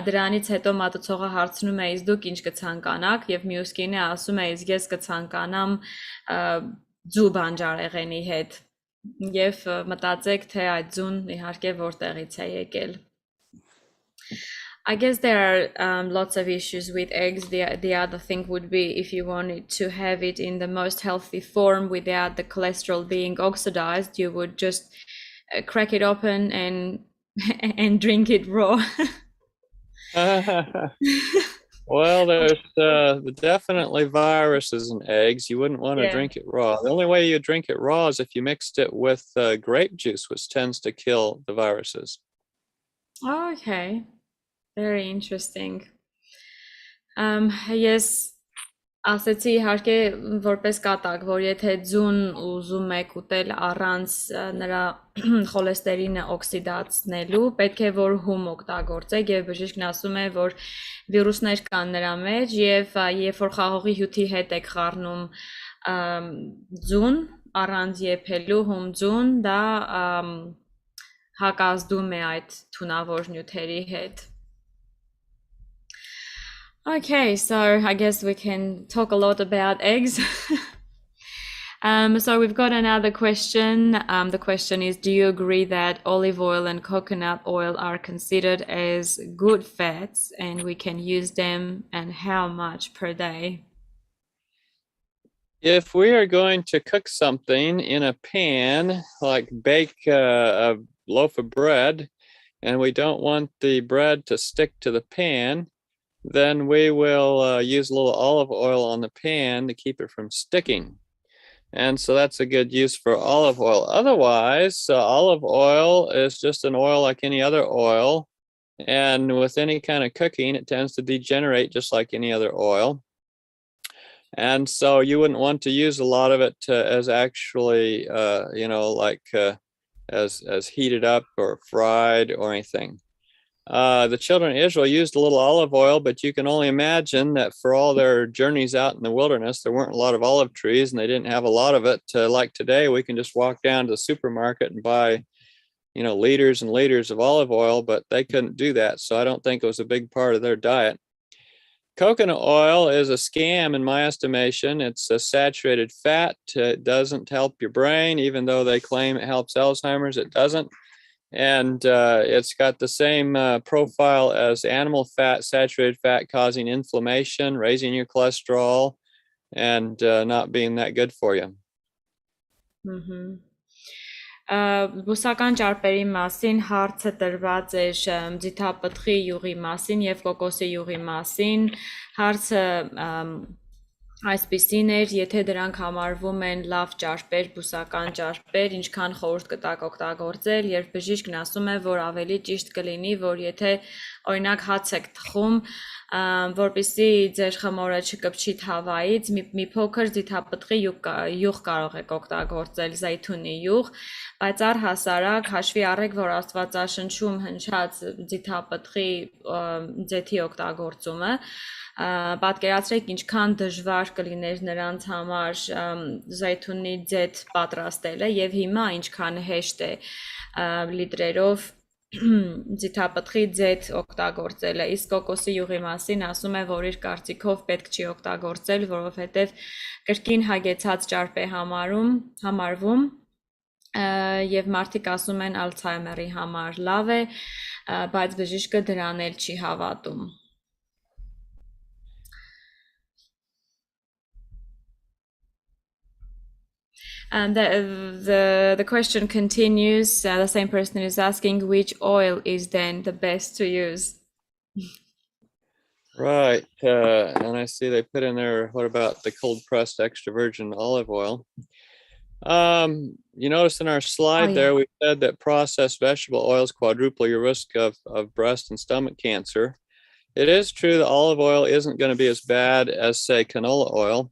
Դրանից հետո մատուցողը հարցնում է, իսկ դուք ինչ կցանկանաք, եւ մյուս կինը ասում է, իսկ ես կցանկանամ ձու բանջարեղենի հետ։ Եվ մտածեք, թե այդ ձուն իհարկե որտեղից է եկել։ I guess there are lots of issues with eggs. The other thing would be if you wanted to have it in the most healthy form without the cholesterol being oxidized, you would just crack it open and drink it raw.
Well, there's definitely viruses in eggs. You wouldn't want to drink it raw. The only way you drink it raw is if you mixed it with grape juice, which tends to kill the viruses.
Oh, okay. Very interesting. Yes. Ասեցի իհարկե որպես կատակ, որ եթե ձուն ուզում եք ուտել առանց նրա խոլեստերինը օքսիդացնելու, պետք է որ հում օգտագործեք եւ բժիշկն ասում է, որ վիրուսներ կան նրա մեջ եւ երբ որ խաղողի հյութի հետ եք խառնում ձուն առանց եփելու հում ձուն, դա հակազդում է այդ թունավոր նյութերի հետ. Okay, so I guess we can talk a lot about eggs. So we've got another question. The question is, do you agree that olive oil and coconut oil are considered as good fats and we can use them, and how much per day?
If we are going to cook something in a pan, like bake a loaf of bread, and we don't want the bread to stick to the pan, then we will use a little olive oil on the pan to keep it from sticking. And so that's a good use for olive oil. Otherwise, olive oil is just an oil like any other oil. And with any kind of cooking, it tends to degenerate just like any other oil. And so you wouldn't want to use a lot of it as actually, as heated up or fried or anything. The children of Israel used a little olive oil, but you can only imagine that for all their journeys out in the wilderness, there weren't a lot of olive trees and they didn't have a lot of it. Like today, we can just walk down to the supermarket and buy liters and liters of olive oil, but they couldn't do that. So I don't think it was a big part of their diet. Coconut oil is a scam in my estimation. It's a saturated fat. It doesn't help your brain, even though they claim it helps Alzheimer's. It doesn't. And it's got the same profile as animal fat, saturated fat, causing inflammation, raising your cholesterol, and not being that good for you.
Բուսական ճարպերի մասին հարցը տրված էր ձիթապտղի յուղի մասին եւ կոկոսի յուղի մասին։ Հարցը այսպիսին էր, եթե դրանք համարվում են լավ ճարպեր, բուսական ճարպեր, ինչքան խորհուրդ կտակ օգտագործել, երբ բժիշկն ասում է, որ ավելի ճիշտ կլինի, որ եթե օրինակ հաց եք թխում, որպեսզի ձեր խմորը չկպչի թավայից, մի փոքր ձիթապտղի յուղ կարող եք օգտագործել, զայթունի յուղ, բայց առհասարակ հաշվի առեք, որ Աստվածաշնչում հնչած ձիթապտղի ձեթի օգտագործումը, պատկերացրեք ինչքան դժվար կլիներ նրանց համար զայթունի ձեթ պատրաստելը եւ հիմա ինչքան հեշտ է լիտրերով ձիթապտղի ձեթ օգտագործելը, իսկ կոկոսի յուղի մասին ասում է, որ իր կարծիքով պետք չի օգտագործել, որովհետև կրկին հագեցած ճարպ է համարվում եւ մարդիկ ասում են Ալցհեյմերի համար լավ է, բայց բժիշկը դրան էլ չի հավատում։ And the question continues, the same person is asking which oil is then the best to use.
Right, and I see they put in there, what about the cold pressed extra virgin olive oil? You notice in our slide there, we said that processed vegetable oils quadruple your risk of breast and stomach cancer. It is true that olive oil isn't going to be as bad as, say, canola oil.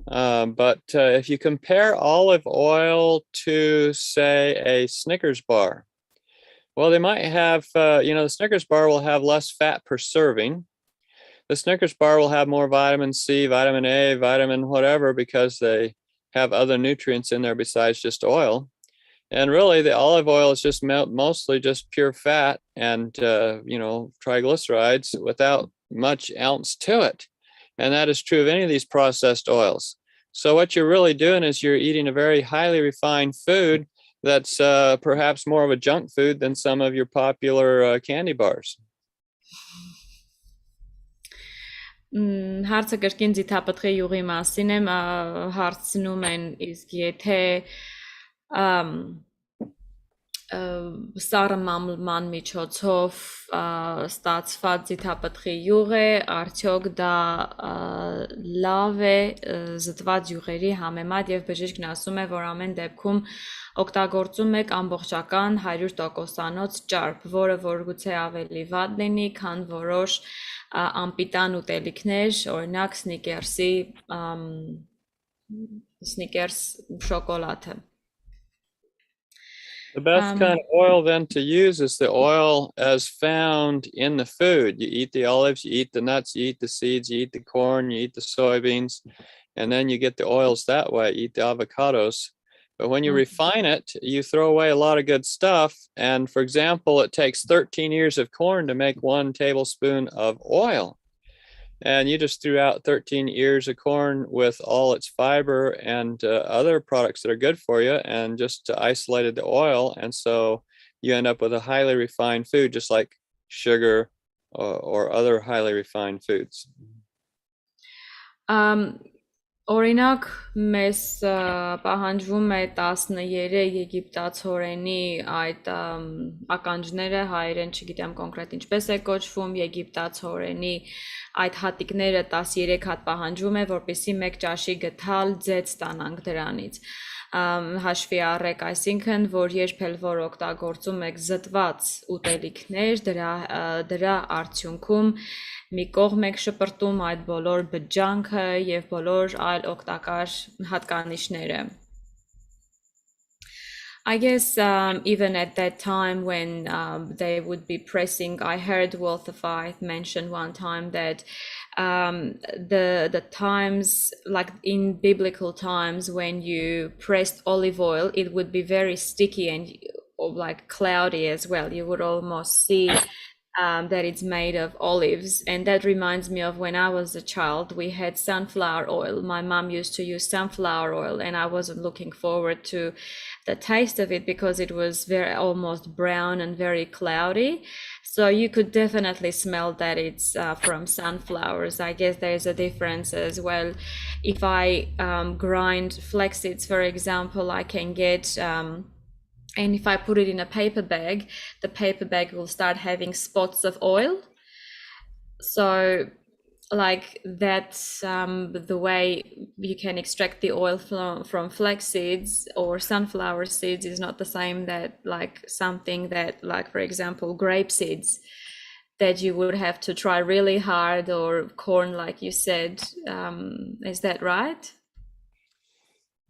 But if you compare olive oil to, say, a Snickers bar, well, they might have, the Snickers bar will have less fat per serving. The Snickers bar will have more vitamin C, vitamin A, vitamin whatever, because they have other nutrients in there besides just oil. And really, the olive oil is just mostly just pure fat and, triglycerides without much ounce to it. And that is true of any of these processed oils. So what you're really doing is you're eating a very highly refined food that's perhaps more of a junk food than some of your popular candy bars.
Հարցը կրկին ձիթապտղի յուղի մասին եմ, հարցնում են, իսկ եթե սառը մամլման միջոցով ստացված ձիթապտղի յուղ է, արդյոք դա լավ է զտված յուղերի համեմատ եւ բժիշկն ասում է, որ ամեն դեպքում օգտագործում եք ամբողջական 100%-անոց ճարպ, որը որ գուցե ավելի վատ լինի, քան որոշ անպիտան ուտելիքներ, օրինակ Snickers շոկոլադը։
The best kind of oil then to use is the oil as found in the food. You eat the olives, you eat the nuts, you eat the seeds, you eat the corn, you eat the soybeans, and then you get the oils that way, eat the avocados. But when you refine it, you throw away a lot of good stuff. And for example, it takes 13 ears of corn to make 1 tablespoon of oil. And you just threw out 13 ears of corn with all its fiber and other products that are good for you and just isolated the oil. And so you end up with a highly refined food, just like sugar or other highly refined foods.
Օրինակ մեզ պահանջվում է 13 եգիպտացորենի այդ ականջները, հայերեն չգիտեմ կոնկրետ ինչպես է կոչվում, եգիպտացորենի այդ հատիկները 13 հատ պահանջվում է, որպեսզի 1 ճաշի գթալ ձեթ ստանանք դրանից։ Հաշվի առեք, այսինքն, որ երբ էլ որ օգտագործում եք զտված ուտելիքներ, դրա արդյունքում մի կողմ եք շպրտում այդ բոլոր բջջանքը եւ բոլոր այլ օգտակար հատկանիշները։ I guess even at that time when they would be pressing, I heard Walter mention one time that the times, like in biblical times, when you pressed olive oil, it would be very sticky and like cloudy as well. You would almost see that it's made of olives. And that reminds me of when I was a child, we had sunflower oil. My mom used to use sunflower oil, and I wasn't looking forward to the taste of it because it was very almost brown and very cloudy. So you could definitely smell that it's from sunflowers. I guess there's a difference as well. If I grind flax seeds, for example, I can get and if I put it in a paper bag, the paper bag will start having spots of oil. So like that's the way you can extract the oil from flax seeds or sunflower seeds is not the same that like something that like, for example, grape seeds that you would have to try really hard, or corn, like you said. Is that right?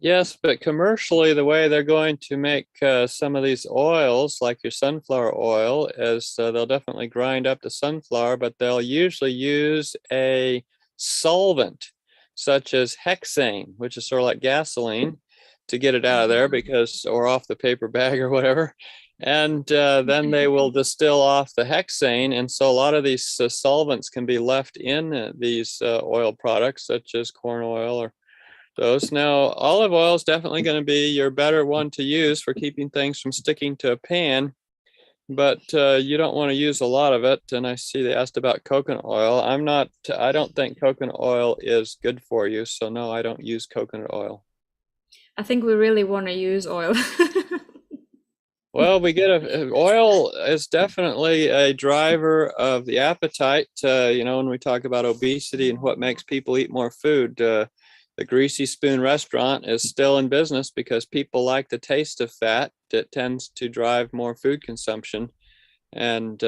Yes, but commercially, the way they're going to make some of these oils, like your sunflower oil, is they'll definitely grind up the sunflower, but they'll usually use a solvent such as hexane, which is sort of like gasoline, to get it out of there, because, or off the paper bag or whatever. And then they will distill off the hexane. And so a lot of these solvents can be left in these oil products, such as corn oil or those. Now, olive oil is definitely going to be your better one to use for keeping things from sticking to a pan, but you don't want to use a lot of it. And I see they asked about coconut oil. I don't think coconut oil is good for you. So no, I don't use coconut oil.
I think we really want to use oil.
Well, oil is definitely a driver of the appetite. When we talk about obesity and what makes people eat more food, the Greasy Spoon restaurant is still in business because people like the taste of fat. It tends to drive more food consumption. And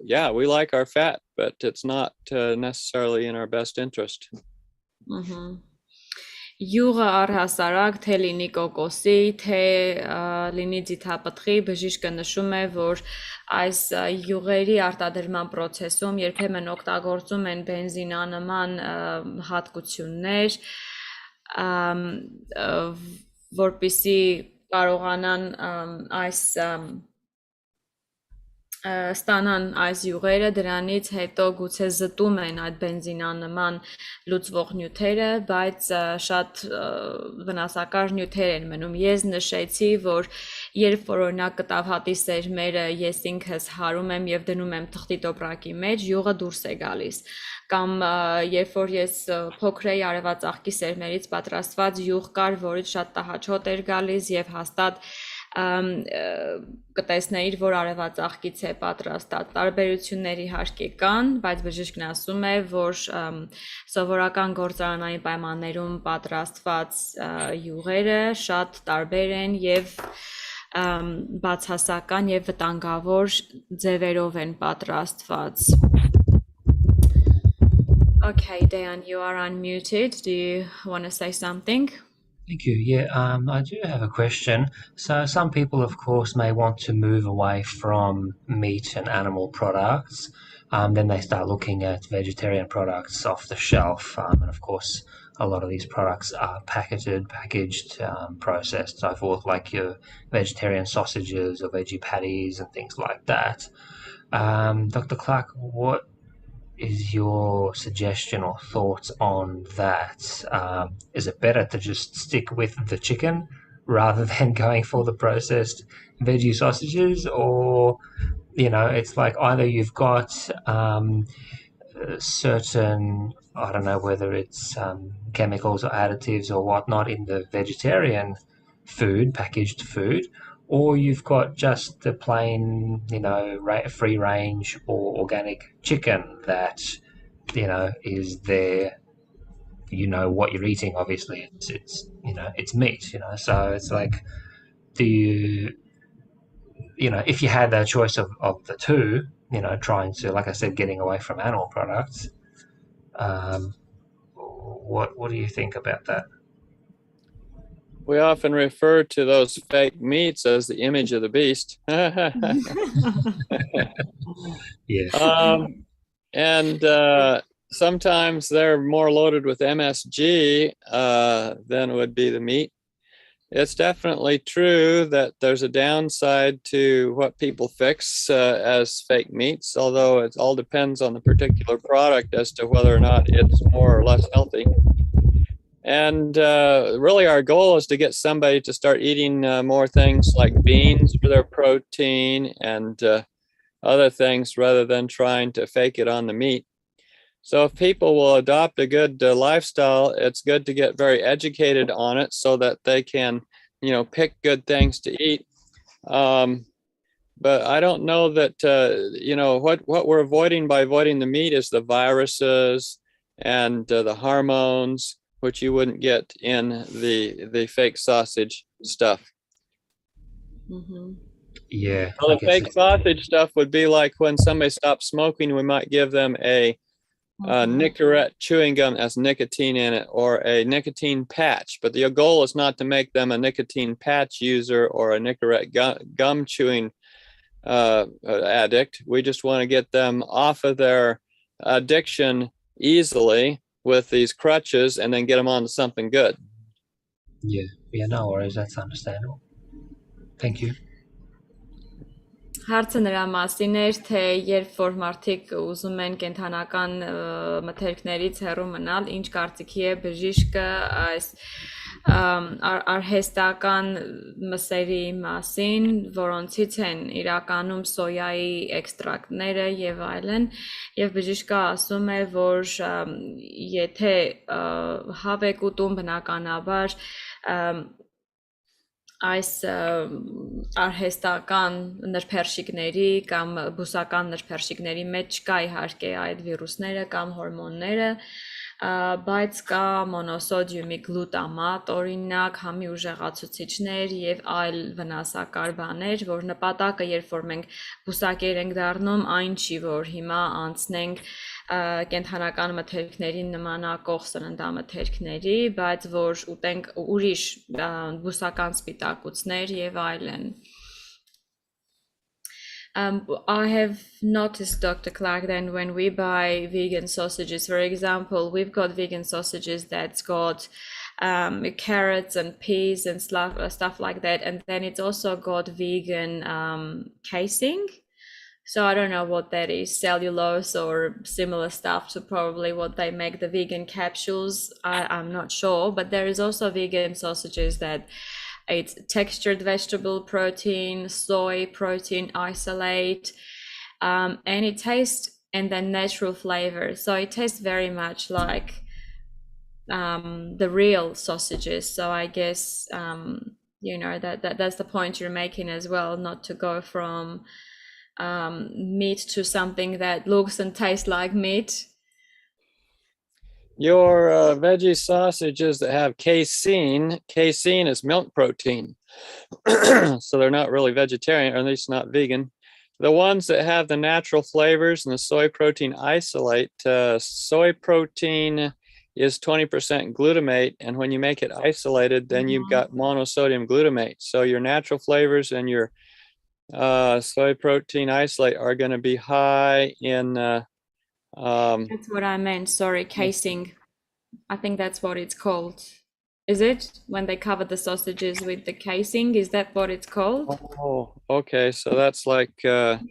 yeah, we like our fat, but it's not necessarily in our best interest.
Mm-hmm. Յուղը առհասարակ թե լինի կոկոսի, թե լինի ձիթապտղի, բժիշկը նշում է, որ այս յուղերի արտադրման process-ում երբեմն օգտագործում են բենզինանման հատկություններ, որպեսզի կարողանան այս ստանան այս յուղերը, դրանից հետո գուցե զտում են այդ բենզինանման լուծվող նյութերը, բայց շատ վնասակար նյութեր են մնում։ Ես նշեցի, որ երբ որ օրինակ կտավհատի սերմերը ես ինքս հարում եմ եւ դնում եմ թղթի տոպրակի մեջ, յուղը դուրս է գալիս։ Կամ երբ որ ես փոքր էի, արևածաղկի սերմերից պատրաստված յուղ կար, որից շատ տհաճոտ էր գալիս եւ հաստատ կտեսնեիր, որ արևածաղկից է պատրաստած։ Տարբերություններ իհարկե կան, բայց բժիշկն ասում է, որ սովորական գործարանային պայմաններում պատրաստված յուղերը շատ տարբեր են եւ բացասական եւ վտանգավոր ձևերով են պատրաստված։ Okay, Dan, you are unmuted. Do you want to say something?
Thank you. Yeah, I do have a question. So some people, of course, may want to move away from meat and animal products. Then they start looking at vegetarian products off the shelf. And of course, a lot of these products are packaged, processed, so forth, like your vegetarian sausages or veggie patties and things like that. Dr. Clark, what is your suggestion or thoughts on that? Is it better to just stick with the chicken rather than going for the processed veggie sausages? Or, it's like either you've got certain, I don't know whether it's chemicals or additives or whatnot in the vegetarian food, packaged food, or you've got just the plain, free range or organic chicken that, is there, what you're eating, obviously it's it's meat, so it's like, do you, if you had the choice of the two, trying to, like I said, getting away from animal products, what do you think about that?
We often refer to those fake meats as the image of the beast.
Yeah.
And sometimes they're more loaded with MSG than would be the meat. it's definitely true that there's a downside to what people fix as fake meats, although it all depends on the particular product as to whether or not it's more or less healthy. And really our goal is to get somebody to start eating more things like beans for their protein and other things rather than trying to fake it on the meat. So if people will adopt a good lifestyle, it's good to get very educated on it so that they can, pick good things to eat. But I don't know that, what we're avoiding by avoiding the meat is the viruses and the hormones, which you wouldn't get in the fake sausage stuff.
Mm-hmm.
Yeah.
So the fake sausage stuff would be like when somebody stops smoking, we might give them a Nicorette chewing gum has nicotine in it, or a nicotine patch. But the goal is not to make them a nicotine patch user or a Nicorette gum chewing addict. We just want to get them off of their addiction easily with these crutches and then get them on to something good.
Yeah, no worries, that's understandable. Thank you.
Հարցը նրա մասին էր, թե երբ որ մարդիկ ուզում են կենթանական մթերքներից հեռու մնալ, ինչ կարծիքի է բժիշկը այս արհեստական մսերի մասին, որոնցից են իրականում սոյայի էքստրակտները եւ այլն, եւ բժիշկը ասում է, որ եթե հավ եք ուտում բնականաբար այս արհեստական նրբերշիկների կամ բուսական նրբերշիկների մեջ չկա իհարկե այդ վիրուսները կամ հորմոնները, բայց կա մոնոսոդիումի գլուտամատ, օրինակ, համի ուժեղացուցիչներ եւ այլ վնասակար բաներ, որ նպատակը երբ որ մենք բուսակեր ենք դառնում, այն չի, որ հիմա անցնենք կենթանական մթերքներին նմանակող սննդամթերքների, բայց որ ուտենք ուրիշ բուսական սպիտակուցներ եւ այլն. I have noticed, Dr. Clark, then when we buy vegan sausages, for example, we've got vegan sausages that's got carrots and peas and stuff like that, and then it's also got vegan casing. So I don't know what that is, cellulose or similar stuff to probably what they make the vegan capsules. I'm not sure, but there is also vegan sausages that it's textured vegetable protein, soy protein isolate, and it tastes, and then natural flavor. So it tastes very much like the real sausages. So I guess, that's the point you're making as well, not to go from meat to something that looks and tastes like meat.
Your veggie sausages that have casein is milk protein. So they're not really vegetarian, or at least not vegan. The ones that have the natural flavors and the soy protein isolate, soy protein is 20% glutamate, and when you make it isolated, then you've got monosodium glutamate. So your natural flavors and your soy protein isolate are going to be high in
that's what I meant, sorry, casing. I think that's what it's called. Is it when they cover the sausages with the casing? Is that what it's called?
Oh, okay. So that's like I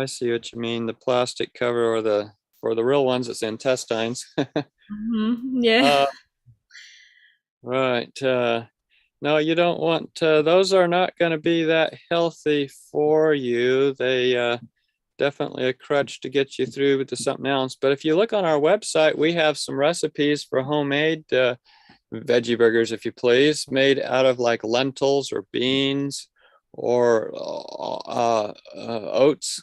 see what you mean, the plastic cover, or for the real ones it's intestines.
Yeah.
Right. No, you don't want those are not going to be that healthy for you. They definitely a crutch to get you through to something else. But if you look on our website, we have some recipes for homemade veggie burgers, if you please, made out of like lentils or beans or oats.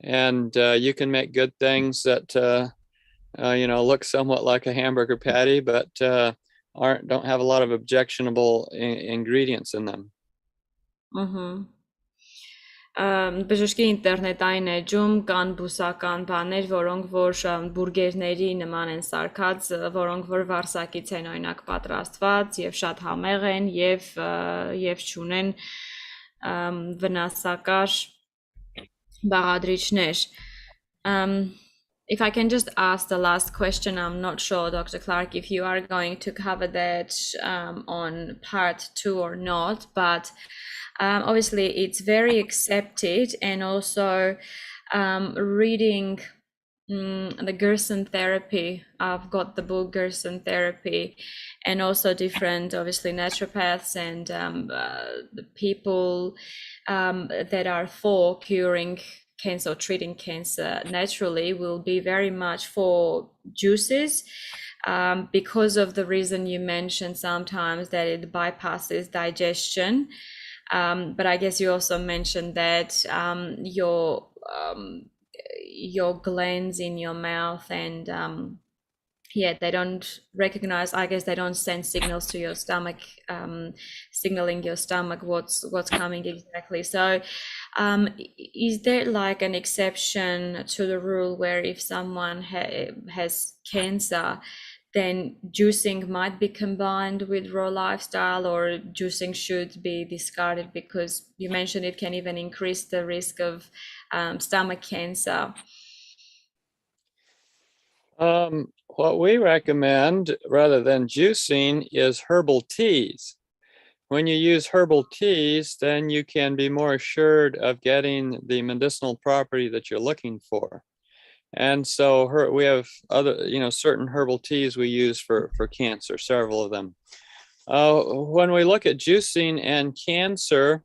And you can make good things that look somewhat like a hamburger patty, but don't have a lot of objectionable ingredients in them.
Բժշկի ինտերնետային էջում կան բուսական բաներ, որոնք որ բուրգերների նման են սարքած, որոնք որ վարսակից են օրինակ պատրաստված եւ շատ համեղ են եւ չունեն վնասակար բաղադրիչներ. If I can just ask the last question, I'm not sure, Dr. Clark, if you are going to cover that on part 2 or not, but obviously it's very accepted, and also reading the Gerson therapy. I've got the book Gerson therapy, and also different, obviously, naturopaths and the people that are for curing cancer or treating cancer naturally will be very much for juices, because of the reason you mentioned sometimes that it bypasses digestion. But I guess you also mentioned that your glands in your mouth and they don't recognize, I guess they don't send signals to your stomach, signaling your stomach what's coming exactly. So is there like an exception to the rule where if someone has cancer, then juicing might be combined with raw lifestyle, or juicing should be discarded because you mentioned it can even increase the risk of stomach cancer?
What we recommend rather than juicing is herbal teas. When you use herbal teas, then you can be more assured of getting the medicinal property that you're looking for. And so we have other, certain herbal teas we use for cancer, several of them. When we look at juicing and cancer,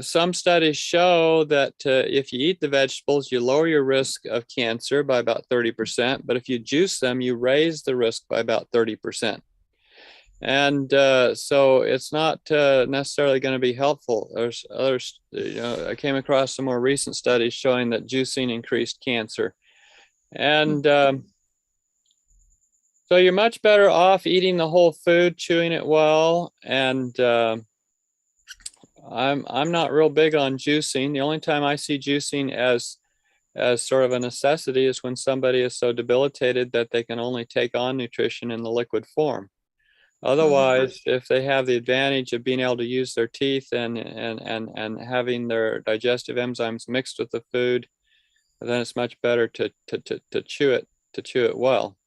some studies show that if you eat the vegetables, you lower your risk of cancer by about 30%. But if you juice them, you raise the risk by about 30%. And so it's not necessarily going to be helpful. There's others, I came across some more recent studies showing that juicing increased cancer. And so you're much better off eating the whole food, chewing it well. And I'm not real big on juicing. The only time I see juicing as sort of a necessity is when somebody is so debilitated that they can only take on nutrition in the liquid form. Otherwise, if they have the advantage of being able to use their teeth and having their digestive enzymes mixed with the food, then it's much better to chew it well.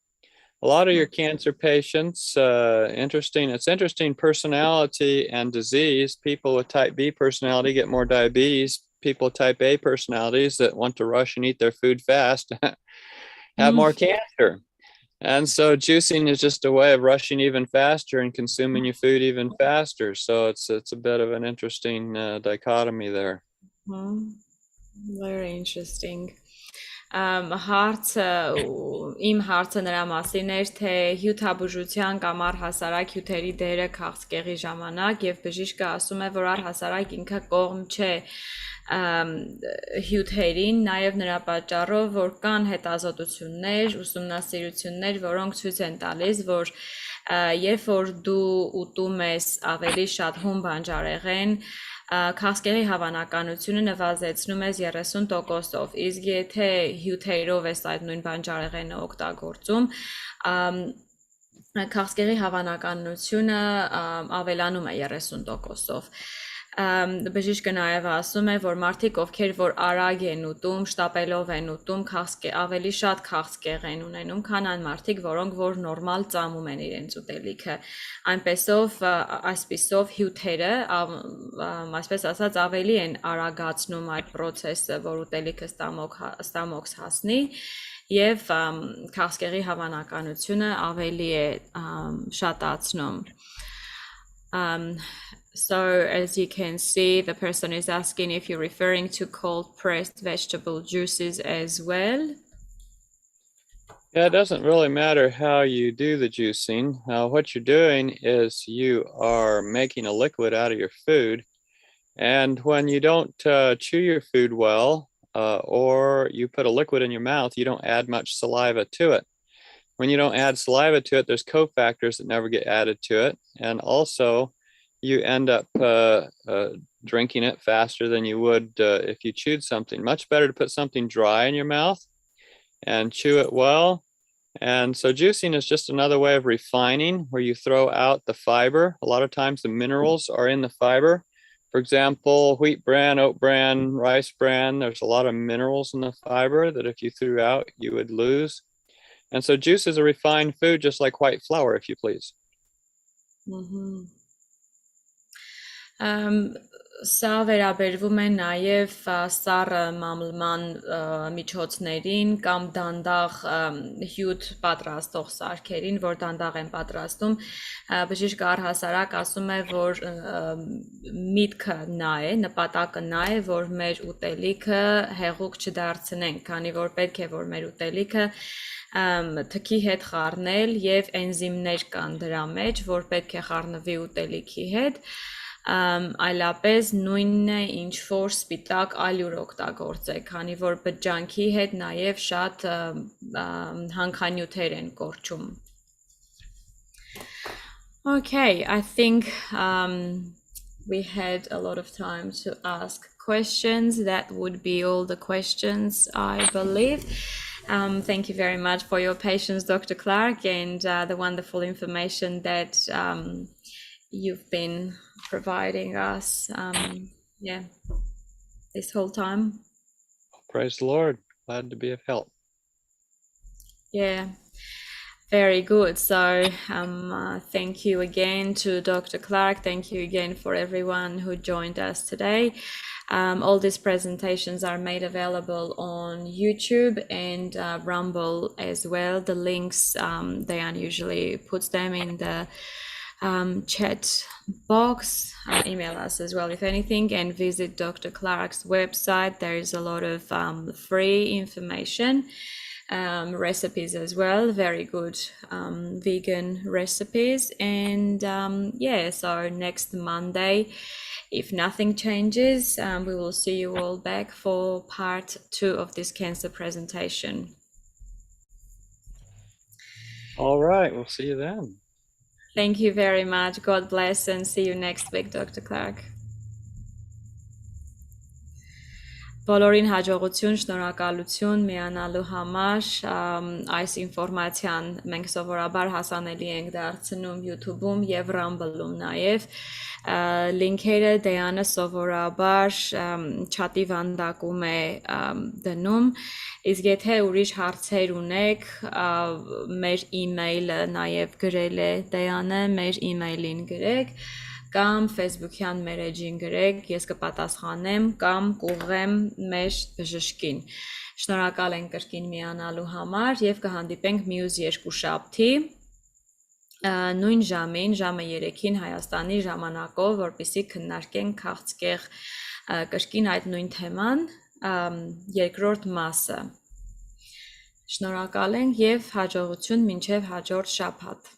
A lot of your cancer patients, it's interesting personality and disease. People with type B personality get more diabetes. People with type A personalities that want to rush and eat their food fast have more cancer. And so juicing is just a way of rushing even faster and consuming your food even faster. So it's a bit of an interesting dichotomy there.
Very interesting. Իմ հարցը նրա մասին էր, թե հյութաբուժության կամ առհասարակ հյութերի դերը քաղցկեղի ժամանակ, եւ բժիշկը ասում է, որ առհասարակ ինքը կողմ չէ հյութերին, նաև նրա պատճառով, որ կան հետազոտություններ, ուսումնասիրություններ, որոնք ցույց են տալիս, որ երբ որ դու ուտում ես ավելի շատ հում բանջարեղեն, քաղցկեղի հավանականությունը նվազեցնում ես 30%-ով, իսկ եթե հյութերով ես այդ նույն բանջարեղենը օգտագործում, քաղցկեղի հավանականությունը ավելանում է 30%-ով։ Բժիշկը նաև ասում է, որ մարդիկ, ովքեր որ արագ են ուտում, շտապելով են ուտում, ավելի շատ քաղցկեղ են ունենում, քան այն մարդիկ, որոնք որ նորմալ ծամում են իրենց ուտելիքը։ Այսպիսով հյութերը, այսպես ասած, ավելի են արագացնում այդ process-ը, որ ուտելիքը ստամոքս հասնի, եւ քաղցկեղի հավանականությունը ավելի է շատացնում։ So as you can see, the person is asking if you're referring to cold pressed vegetable juices as well.
Yeah, it doesn't really matter how you do the juicing. What you're doing is you are making a liquid out of your food. And when you don't chew your food well, or you put a liquid in your mouth, you don't add much saliva to it. When you don't add saliva to it, there's cofactors that never get added to it. And also, you end up drinking it faster than you would if you chewed something. Much better to put something dry in your mouth and chew it well. And so juicing is just another way of refining, where you throw out the fiber. A lot of times the minerals are in the fiber. For example, wheat bran, oat bran, rice bran, there's a lot of minerals in the fiber that if you threw out, you would lose. And so juice is a refined food, just like white flour, if you please.
Սա վերաբերվում է նաև սառը մամլման միջոցներին կամ դանդաղ հյութ պատրաստող սարքերին, որ դանդաղ են պատրաստում, բժիշկ առհասարակ ասում է, որ միտքը նա է, նպատակը նա է, որ մեր ուտելիքը հեղուկ չդարձնենք, քանի որ պետք է, որ մեր ուտելիքը թքի հետ խառնել եւ էնզիմներ կան դրա մեջ, որ պետք է խառնվի ուտելիքի հետ, այլապես նույնն է ինչ որ սպիտակ ալյուր օգտագործեք, քանի որ բջջանքի հետ նաև շատ հանքանյութեր են կորչում. Okay, I think we had a lot of time to ask questions. That would be all the questions, I believe. Thank you very much for your patience, Dr. Clark, and the wonderful information that you've been providing us, this whole time.
Praise the Lord. Glad to be of help.
Yeah, very good. So thank you again to Dr. Clark. Thank you again for everyone who joined us today. All these presentations are made available on YouTube and Rumble as well. The links, Diane usually puts them in the chat box. Email us as well if anything, and visit Dr. Clark's website. There is a lot of free information, recipes as well, very good vegan recipes. And so next Monday, if nothing changes, we will see you all back for part 2 of this cancer presentation.
All right, we'll see you then.
Thank you very much. God bless, and see you next week, Dr. Clark. Բոլորին հաջողություն, շնորհակալություն միանալու համար, այս ինֆորմացիան մենք սովորաբար հասանելի ենք դարձնում YouTube-ում եւ Rumble-ում նաեւ, լինքերը Դեանը սովորաբար չաթի վանդակում է դնում, իսկ եթե ուրիշ հարցեր ունեք, մեր email-ը նաեւ գրել է Դեանը, մեր email-ին գրեք, կամ Facebook-յան մեր էջին գրեք, ես կպատասխանեմ կամ կուղղեմ մեր բժշկին։ Շնորհակալ ենք կրկին միանալու համար եւ կհանդիպենք մյուս երկուշաբթի նույն ժամին, ժամը 3-ին Հայաստանի ժամանակով, որպեսզի քննարկենք քաղցկեղ կրկին այդ նույն թեման, երկրորդ մասը։ Շնորհակալ ենք եւ հաջողություն մինչեւ հաջորդ շաբաթ։